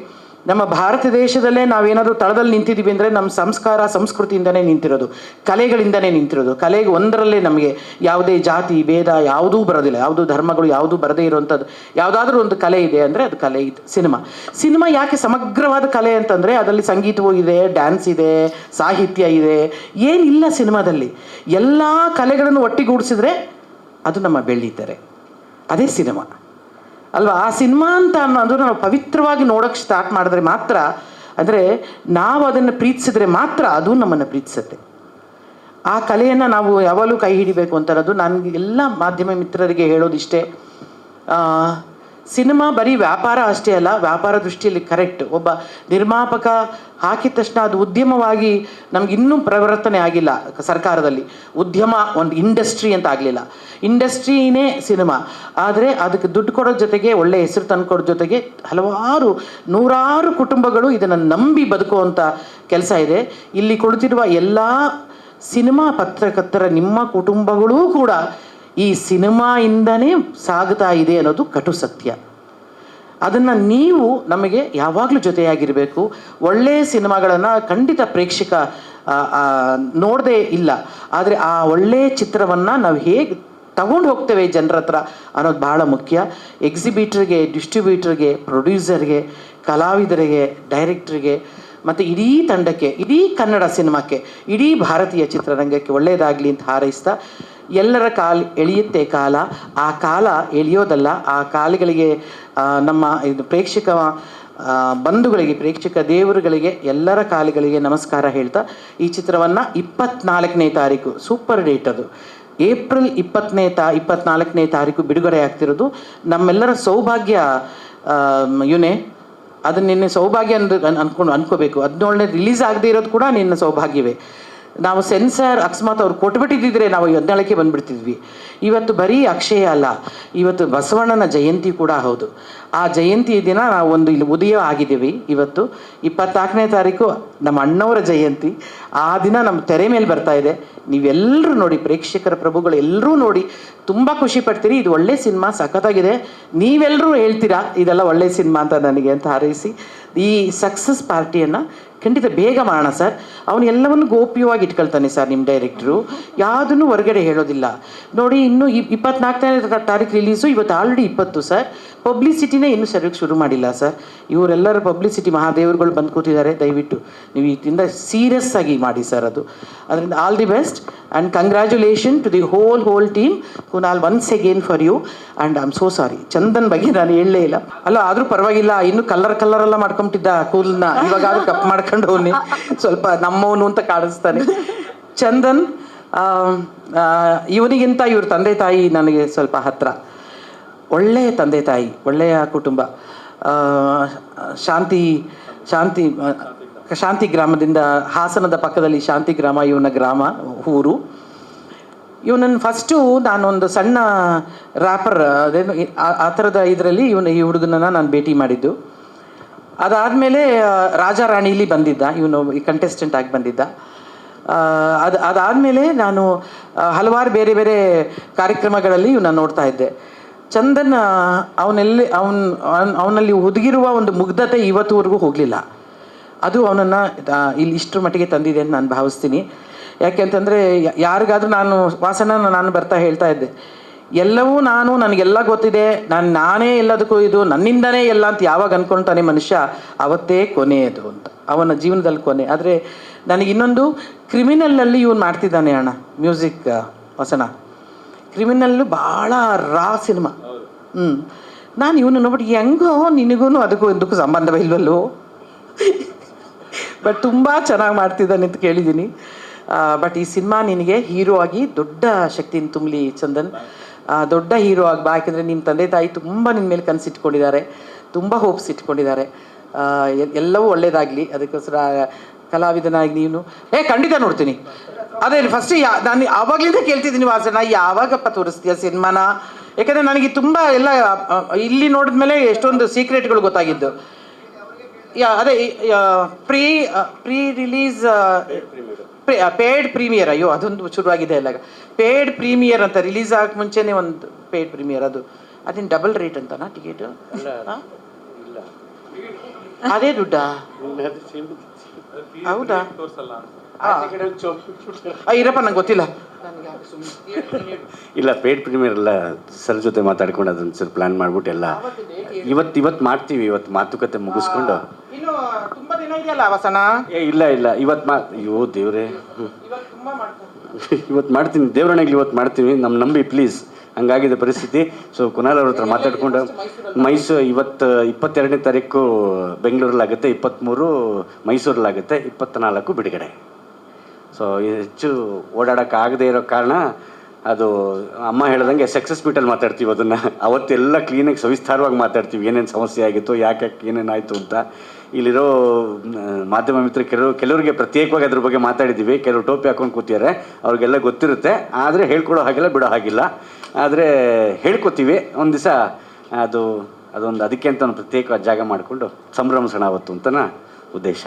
ನಮ್ಮ ಭಾರತ ದೇಶದಲ್ಲೇ ನಾವೇನಾದರೂ ತಳದಲ್ಲಿ ನಿಂತಿದ್ದೀವಿ ಅಂದರೆ ನಮ್ಮ ಸಂಸ್ಕೃತಿಯಿಂದನೇ ನಿಂತಿರೋದು, ಕಲೆಗಳಿಂದನೇ ನಿಂತಿರೋದು. ಕಲೆಗೆ ಒಂದರಲ್ಲೇ ನಮಗೆ ಯಾವುದೇ ಜಾತಿ ಭೇದ ಯಾವುದೂ ಬರೋದಿಲ್ಲ, ಯಾವುದೂ ಧರ್ಮಗಳು ಯಾವುದೂ ಬರದೇ ಇರುವಂಥದ್ದು ಯಾವುದಾದ್ರೂ ಒಂದು ಕಲೆ ಇದೆ ಅಂದರೆ ಅದು ಕಲೆ ಇದು ಸಿನಿಮಾ. ಯಾಕೆ ಸಮಗ್ರವಾದ ಕಲೆ ಅಂತಂದರೆ, ಅದರಲ್ಲಿ ಸಂಗೀತವೂ ಇದೆ, ಡ್ಯಾನ್ಸ್ ಇದೆ, ಸಾಹಿತ್ಯ ಇದೆ, ಏನಿಲ್ಲ ಸಿನಿಮಾದಲ್ಲಿ. ಎಲ್ಲ ಕಲೆಗಳನ್ನು ಒಟ್ಟಿಗೂಡಿಸಿದ್ರೆ ಅದು ನಮ್ಮ ಬೆಳ್ಳಿತೆರೆ, ಅದೇ ಸಿನಿಮಾ ಅಲ್ವಾ? ಆ ಸಿನಿಮಾ ಅಂತ ಅನ್ನೋದು ನಾವು ಪವಿತ್ರವಾಗಿ ನೋಡೋಕ್ಕೆ ಸ್ಟಾರ್ಟ್ ಮಾಡಿದ್ರೆ ಮಾತ್ರ, ಅಂದರೆ ನಾವು ಅದನ್ನು ಪ್ರೀತಿಸಿದ್ರೆ ಮಾತ್ರ ಅದು ನಮ್ಮನ್ನು ಪ್ರೀತಿಸುತ್ತೆ. ಆ ಕಲೆಯನ್ನು ನಾವು ಯಾವಾಗಲೂ ಕೈ ಹಿಡಿಬೇಕು ಅಂತ ಅನ್ನೋದು ನನಗೆ ಎಲ್ಲ ಮಾಧ್ಯಮ ಮಿತ್ರರಿಗೆ ಹೇಳೋದಿಷ್ಟೇ. ಸಿನಿಮಾ ಬರೀ ವ್ಯಾಪಾರ ಅಷ್ಟೇ ಅಲ್ಲ, ವ್ಯಾಪಾರ ದೃಷ್ಟಿಯಲ್ಲಿ ಕರೆಕ್ಟ್. ಒಬ್ಬ ನಿರ್ಮಾಪಕ ಹಾಕಿದ ತಕ್ಷಣ ಅದು ಉದ್ಯಮವಾಗಿ ನಮ್ಗೆ ಇನ್ನೂ ಪರಿವರ್ತನೆ ಆಗಿಲ್ಲ ಸರ್ಕಾರದಲ್ಲಿ. ಉದ್ಯಮ ಒಂದು ಇಂಡಸ್ಟ್ರಿ ಅಂತ ಆಗಲಿಲ್ಲ, ಇಂಡಸ್ಟ್ರಿನೇ ಸಿನಿಮಾ. ಆದರೆ ಅದಕ್ಕೆ ದುಡ್ಡು ಕೊಡೋ ಜೊತೆಗೆ ಒಳ್ಳೆ ಹೆಸರು ತಂದುಕೊಡೋ ಜೊತೆಗೆ ನೂರಾರು ಕುಟುಂಬಗಳು ಇದನ್ನು ನಂಬಿ ಬದುಕುವಂಥ ಕೆಲಸ ಇದೆ. ಇಲ್ಲಿ ಕೊಡ್ತಿರುವ ಎಲ್ಲ ಸಿನಿಮಾ ಪತ್ರಕರ್ತರ ನಿಮ್ಮ ಕುಟುಂಬಗಳೂ ಕೂಡ ಈ ಸಿನಿಮಾಯಿಂದನೇ ಸಾಗ್ತಾ ಇದೆ ಅನ್ನೋದು ಕಟು ಸತ್ಯ. ಅದನ್ನು ನೀವು ನಮಗೆ ಯಾವಾಗಲೂ ಜೊತೆಯಾಗಿರಬೇಕು. ಒಳ್ಳೆಯ ಸಿನಿಮಾಗಳನ್ನು ಖಂಡಿತ ಪ್ರೇಕ್ಷಕ ನೋಡದೇ ಇಲ್ಲ, ಆದರೆ ಆ ಒಳ್ಳೆಯ ಚಿತ್ರವನ್ನು ನಾವು ಹೇಗೆ ತಗೊಂಡು ಹೋಗ್ತೇವೆ ಜನರ ಹತ್ರ ಅನ್ನೋದು ಭಾಳ ಮುಖ್ಯ. ಎಕ್ಸಿಬಿಟ್ರಿಗೆ, ಡಿಸ್ಟ್ರಿಬ್ಯೂಟರ್ಗೆ, ಪ್ರೊಡ್ಯೂಸರ್ಗೆ, ಕಲಾವಿದರಿಗೆ, ಡೈರೆಕ್ಟ್ರಿಗೆ ಮತ್ತು ಇಡೀ ತಂಡಕ್ಕೆ, ಇಡೀ ಕನ್ನಡ ಸಿನಿಮಾಕ್ಕೆ, ಇಡೀ ಭಾರತೀಯ ಚಿತ್ರರಂಗಕ್ಕೆ ಒಳ್ಳೆಯದಾಗಲಿ ಅಂತ ಹಾರೈಸ್ತಾ, ಎಲ್ಲರ ಎಳೆಯುತ್ತೆ ಕಾಲ. ಆ ಕಾಲ ಎಳೆಯೋದಲ್ಲ, ಆ ಕಾಲಗಳಿಗೆ ನಮ್ಮ ಇದು ಪ್ರೇಕ್ಷಕ ಬಂಧುಗಳಿಗೆ, ಪ್ರೇಕ್ಷಕ ದೇವರುಗಳಿಗೆ, ಎಲ್ಲರ ಕಾಲಗಳಿಗೆ ನಮಸ್ಕಾರ ಹೇಳ್ತಾ ಈ ಚಿತ್ರವನ್ನು 24ನೇ ತಾರೀಕು ಸೂಪರ್ ಡೇಟ್, ಅದು ಏಪ್ರಿಲ್ 24ನೇ ತಾರೀಕು ಬಿಡುಗಡೆ ಆಗ್ತಿರೋದು ನಮ್ಮೆಲ್ಲರ ಸೌಭಾಗ್ಯ. ಇವನೇ ಅದನ್ನ ನಿನ್ನೆ ಸೌಭಾಗ್ಯ ಅನ್ಕೋಬೇಕು. 17ನೇ ರಿಲೀಸ್ ಆಗದೆ ಇರೋದು ಕೂಡ ನಿನ್ನ ಸೌಭಾಗ್ಯವೇ. ನಾವು ಸೆನ್ಸರ್ ಅಕಸ್ಮಾತ್ ಅವ್ರು ಕೊಟ್ಬಿಟ್ಟಿದ್ದಿದ್ರೆ ನಾವು 17ಕ್ಕೆ ಬಂದುಬಿಡ್ತಿದ್ವಿ. ಇವತ್ತು ಬರೀ ಅಕ್ಷಯ ಅಲ್ಲ, ಇವತ್ತು ಬಸವಣ್ಣನ ಜಯಂತಿ ಕೂಡ ಹೌದು. ಆ ಜಯಂತಿ ದಿನ ನಾವು ಒಂದು ಇಲ್ಲಿ ಉದಯ ಆಗಿದ್ದೀವಿ. ಇವತ್ತು 24ನೇ ತಾರೀಕು ನಮ್ಮ ಅಣ್ಣವರ ಜಯಂತಿ. ಆ ದಿನ ನಮ್ಮ ತೆರೆ ಮೇಲೆ ಬರ್ತಾ ಇದೆ. ನೀವೆಲ್ಲರೂ ನೋಡಿ, ಪ್ರೇಕ್ಷಕರ ಪ್ರಭುಗಳು ಎಲ್ಲರೂ ನೋಡಿ ತುಂಬ ಖುಷಿ ಪಡ್ತೀರಿ. ಇದು ಒಳ್ಳೆ ಸಿನಿಮಾ, ಸಖತ್ತಾಗಿದೆ. ನೀವೆಲ್ಲರೂ ಹೇಳ್ತೀರಾ ಇದೆಲ್ಲ ಒಳ್ಳೆ ಸಿನಿಮಾ ಅಂತ ನನಗೆ ಅಂತ ಹಾರೈಸಿ ಈ ಸಕ್ಸಸ್ ಪಾರ್ಟಿಯನ್ನು ಖಂಡಿತ ಬೇಗ ಮಾಡೋಣ ಸರ್. ಅವನು ಎಲ್ಲವನ್ನು ಗೋಪ್ಯವಾಗಿ ಇಟ್ಕೊಳ್ತಾನೆ ಸರ್ ನಿಮ್ಮ ಡೈರೆಕ್ಟ್ರು, ಯಾವುದನ್ನು ಹೊರಗಡೆ ಹೇಳೋದಿಲ್ಲ. ನೋಡಿ, ಇನ್ನೂ 24ನೇ ತಾರೀಕು ರಿಲೀಸು, ಇವತ್ತು ಆಲ್ರೆಡಿ 20 ಸರ್. ಪಬ್ಲಿಸಿಟಿನೇ ಇನ್ನೂ ಸರಿಯಾಗಿ ಶುರು ಮಾಡಿಲ್ಲ ಸರ್. ಇವರೆಲ್ಲರ ಪಬ್ಲಿಸಿಟಿ ಮಹಾದೇವರುಗಳು ಬಂದು ಕೂತಿದ್ದಾರೆ. ದಯವಿಟ್ಟು ನೀವು ಇದರಿಂದ ಸೀರಿಯಸ್ ಆಗಿ ಮಾಡಿ ಸರ್. ಅದರಿಂದ all the best and congratulation to the whole team. Kunal, once again for you. And I am so sorry, Chandan ಬಗ್ಗೆ ನಾನು ಹೇಳಲೇ ಇಲ್ಲ. ಅಲ್ಲ, ಆದರೂ ಪರವಾಗಿಲ್ಲ, ಇನ್ನೂ ಕಲರ್ ಮಾಡ್ಕೊಂಬಿಟ್ಟಿದ್ದ ಕೂದಲನ್ನ, ಇವಾಗಾದ್ರೂ ಕಪ್ ಮಾಡ್ಕೊಂಡು ಹೋಗಿ ಸ್ವಲ್ಪ ನಮ್ಮವನು ಅಂತ ಕಾಣಿಸ್ತಾನೆ. ಚಂದನ್, ಇವನಿಗಿಂತ ಇವ್ರ ತಂದೆ ತಾಯಿ ನನಗೆ ಸ್ವಲ್ಪ ಹತ್ತಿರ. ಒಳ್ಳೆಯ ತಂದೆ ತಾಯಿ, ಒಳ್ಳೆಯ ಕುಟುಂಬ. ಶಾಂತಿ ಗ್ರಾಮದಿಂದ, ಹಾಸನದ ಪಕ್ಕದಲ್ಲಿ ಶಾಂತಿ ಗ್ರಾಮ ಇವನ ಗ್ರಾಮ, ಊರು. ಇವನನ್ನು ಫಸ್ಟು ನಾನೊಂದು ಸಣ್ಣ ರ್ಯಾಪರ್, ಅದೇನು ಆ ಥರದ ಇದರಲ್ಲಿ ಈ ಹುಡುಗನನ್ನು ನಾನು ಭೇಟಿ ಮಾಡಿದ್ದು. ಅದಾದಮೇಲೆ ರಾಜಾ ರಾಣಿಲಿ ಬಂದಿದ್ದ ಇವನು, ಈ ಕಂಟೆಸ್ಟೆಂಟ್ ಆಗಿ ಬಂದಿದ್ದ. ಅದಾದಮೇಲೆ ನಾನು ಹಲವಾರು ಬೇರೆ ಬೇರೆ ಕಾರ್ಯಕ್ರಮಗಳಲ್ಲಿ ಇವನ್ನ ನೋಡ್ತಾ ಇದ್ದೆ. ಚಂದನ್ ಅವನಲ್ಲಿ ಹುದುಗಿರುವ ಒಂದು ಮುಗ್ಧತೆ ಇವತ್ತುವರೆಗೂ ಹೋಗಲಿಲ್ಲ. ಅದು ಅವನನ್ನು ಇಲ್ಲಿ ಇಷ್ಟರ ಮಟ್ಟಿಗೆ ತಂದಿದೆ ಅಂತ ನಾನು ಭಾವಿಸ್ತೀನಿ. ಯಾಕೆಂತಂದರೆ ಯಾರಿಗಾದ್ರೂ ನಾನು ಬರ್ತಾ ಹೇಳ್ತಾ ಇದ್ದೆ, ಎಲ್ಲವೂ ನನಗೆಲ್ಲ ಗೊತ್ತಿದೆ, ನಾನೇ ಎಲ್ಲದಕ್ಕೂ ಇದು ನನ್ನಿಂದನೇ ಎಲ್ಲ ಅಂತ ಯಾವಾಗ ಅಂದ್ಕೊಳ್ತಾನೆ ಮನುಷ್ಯ, ಅವತ್ತೇ ಕೊನೆಯದು ಅಂತ, ಅವನ ಜೀವನದಲ್ಲಿ ಕೊನೆ. ಆದರೆ ನನಗೆ ಇನ್ನೊಂದು, ಕ್ರಿಮಿನಲ್ಲಲ್ಲಿ ಇವನು ಮಾಡ್ತಿದ್ದಾನೆ ಅಣ್ಣ ಮ್ಯೂಸಿಕ್. ವಸನ ಕ್ರಿಮಿನಲ್ಲು ಭಾಳ ರಾ ಸಿನಿಮಾ. ನಾನು ಇವನು ನೋಡ್ಬಿಟ್ಟು ಹೆಂಗೋ ನಿನಗೂ ಅದಕ್ಕೂ ಸಂಬಂಧವೇ ಇಲ್ವಲ್ಲೋ, ಬಟ್ ತುಂಬ ಚೆನ್ನಾಗಿ ಮಾಡ್ತಿದ್ದಾನೆ ಅಂತ ಕೇಳಿದ್ದೀನಿ. ಬಟ್ ಈ ಸಿನಿಮಾ ನಿನಗೆ ಹೀರೋ ಆಗಿ ದೊಡ್ಡ ಶಕ್ತಿನ ತುಂಬಲಿ ಚಂದನ್. ದೊಡ್ಡ ಹೀರೋ ಆಗಿ ಬಾ. ಯಾಕೆಂದರೆ ನಿಮ್ಮ ತಂದೆ ತಾಯಿ ತುಂಬ ನಿನ್ನ ಮೇಲೆ ಕನಸಿಟ್ಕೊಂಡಿದ್ದಾರೆ, ತುಂಬ ಹೋಪ್ಸ್ ಇಟ್ಕೊಂಡಿದ್ದಾರೆ. ಎಲ್ಲವೂ ಒಳ್ಳೇದಾಗಲಿ. ಅದಕ್ಕೋಸ್ಕರ ಕಲಾವಿದನಾಗಿ ನೀನು ಖಂಡಿತ ನೋಡ್ತೀನಿ. ಅದೇ ಫಸ್ಟ್ ನಾನು ಆವಾಗಲಿಂದ ಕೇಳ್ತಿದ್ದೀನಿ, ವಾಸನ ಯಾವಾಗಪ್ಪ ತೋರಿಸ್ತೀಯ ಸಿನಿಮಾನ? ಯಾಕಂದರೆ ನನಗೆ ತುಂಬ ಎಲ್ಲ ಇಲ್ಲಿ ನೋಡಿದ್ಮೇಲೆ ಎಷ್ಟೊಂದು ಸೀಕ್ರೆಟ್ಗಳು ಗೊತ್ತಾಗಿದ್ದು. ಅದೇ ಪ್ರೀ ರಿಲೀಸ್ ಪೇಯ್ಡ್ ಪ್ರೀಮಿಯರ್, ಅಯ್ಯೋ ಅದೊಂದು ಶುರುವಾಗಿದೆ ಎಲ್ಲ. ಪೇಯ್ಡ್ ಪ್ರೀಮಿಯರ್ ಅಂತ, ರಿಲೀಸ್ ಆಗಕ್ಕೆ ಮುಂಚೆನೇ ಒಂದು ಪೇಯ್ಡ್ ಪ್ರೀಮಿಯರ್. ಅದೇನು ಡಬಲ್ ರೇಟ್ ಅಂತನಾ ಟಿಕೆಟು? ಅದೇ ದುಡ್ಡಾ? ಹೌದಾ? ಇರಪ್ಪ, ನಂಗೆ ಗೊತ್ತಿಲ್ಲ. ಇಲ್ಲ, ಪೇಯ್ಡ್ ಪ್ರೀಮಿಯರ್ ಎಲ್ಲ ಸರ್ ಜೊತೆ ಮಾತಾಡ್ಕೊಂಡು ಅದನ್ನು ಸರ್ ಪ್ಲ್ಯಾನ್ ಮಾಡ್ಬಿಟ್ಟು ಎಲ್ಲ ಇವತ್ತು ಮಾಡ್ತೀವಿ. ಇವತ್ತು ಮಾತುಕತೆ ಮುಗಿಸ್ಕೊಂಡು ಇನ್ನು ತುಂಬ ದಿನ ಇದೆಯಲ್ಲ ಅವಸನ? ಇಲ್ಲ ಅಯ್ಯೋ ದೇವ್ರೆ, ಇವತ್ತು ಮಾಡ್ತೀನಿ, ದೇವ್ರಣೆಗೆ ಇವತ್ತು ಮಾಡ್ತೀವಿ. ನಂಬಿ ಪ್ಲೀಸ್. ಹಂಗಾಗಿದೆ ಪರಿಸ್ಥಿತಿ. ಸೊ ಕುನಾಲ್ ಅವ್ರ ಹತ್ರ ಮಾತಾಡ್ಕೊಂಡು ಮೈಸೂರು 22ನೇ ತಾರೀಕು ಬೆಂಗಳೂರಲ್ಲಾಗುತ್ತೆ, 23 ಮೈಸೂರಲ್ಲಾಗುತ್ತೆ, 24 ಬಿಡುಗಡೆ. ಸೊ ಹೆಚ್ಚು ಓಡಾಡೋಕ್ಕಾಗದೇ ಇರೋ ಕಾರಣ ಅದು ಅಮ್ಮ ಹೇಳ್ದಂಗೆ ಸಕ್ಸಸ್ ಮೀಟಲ್ಲಿ ಮಾತಾಡ್ತೀವಿ. ಅದನ್ನು ಅವತ್ತೆಲ್ಲ ಕ್ಲೀನಾಗಿ ಸವಿಸ್ತಾರವಾಗಿ ಮಾತಾಡ್ತೀವಿ, ಏನೇನು ಸಮಸ್ಯೆ ಆಗಿತ್ತು, ಯಾಕೆ ಏನೇನಾಯಿತು ಅಂತ. ಇಲ್ಲಿರೋ ಮಾಧ್ಯಮ ಮಿತ್ರರು ಕೆಲವರಿಗೆ ಪ್ರತ್ಯೇಕವಾಗಿ ಅದ್ರ ಬಗ್ಗೆ ಮಾತಾಡಿದ್ದೀವಿ. ಕೆಲವರು ಟೋಪಿ ಹಾಕೊಂಡು ಕೂತಿದ್ದಾರೆ, ಅವ್ರಿಗೆಲ್ಲ ಗೊತ್ತಿರುತ್ತೆ. ಆದರೆ ಹೇಳ್ಕೊಡೋ ಹಾಗಿಲ್ಲ, ಬಿಡೋ ಹಾಗಿಲ್ಲ. ಆದರೆ ಹೇಳ್ಕೊತೀವಿ. ಒಂದು ದಿವಸ ಅದೊಂದು ಅದಕ್ಕೆ ಅಂತ ಒಂದು ಪ್ರತ್ಯೇಕವಾದ ಜಾಗ ಮಾಡಿಕೊಂಡು ಸಂಭ್ರಮಿಸೋಣ ಅವತ್ತು ಅಂತನ ಉದ್ದೇಶ.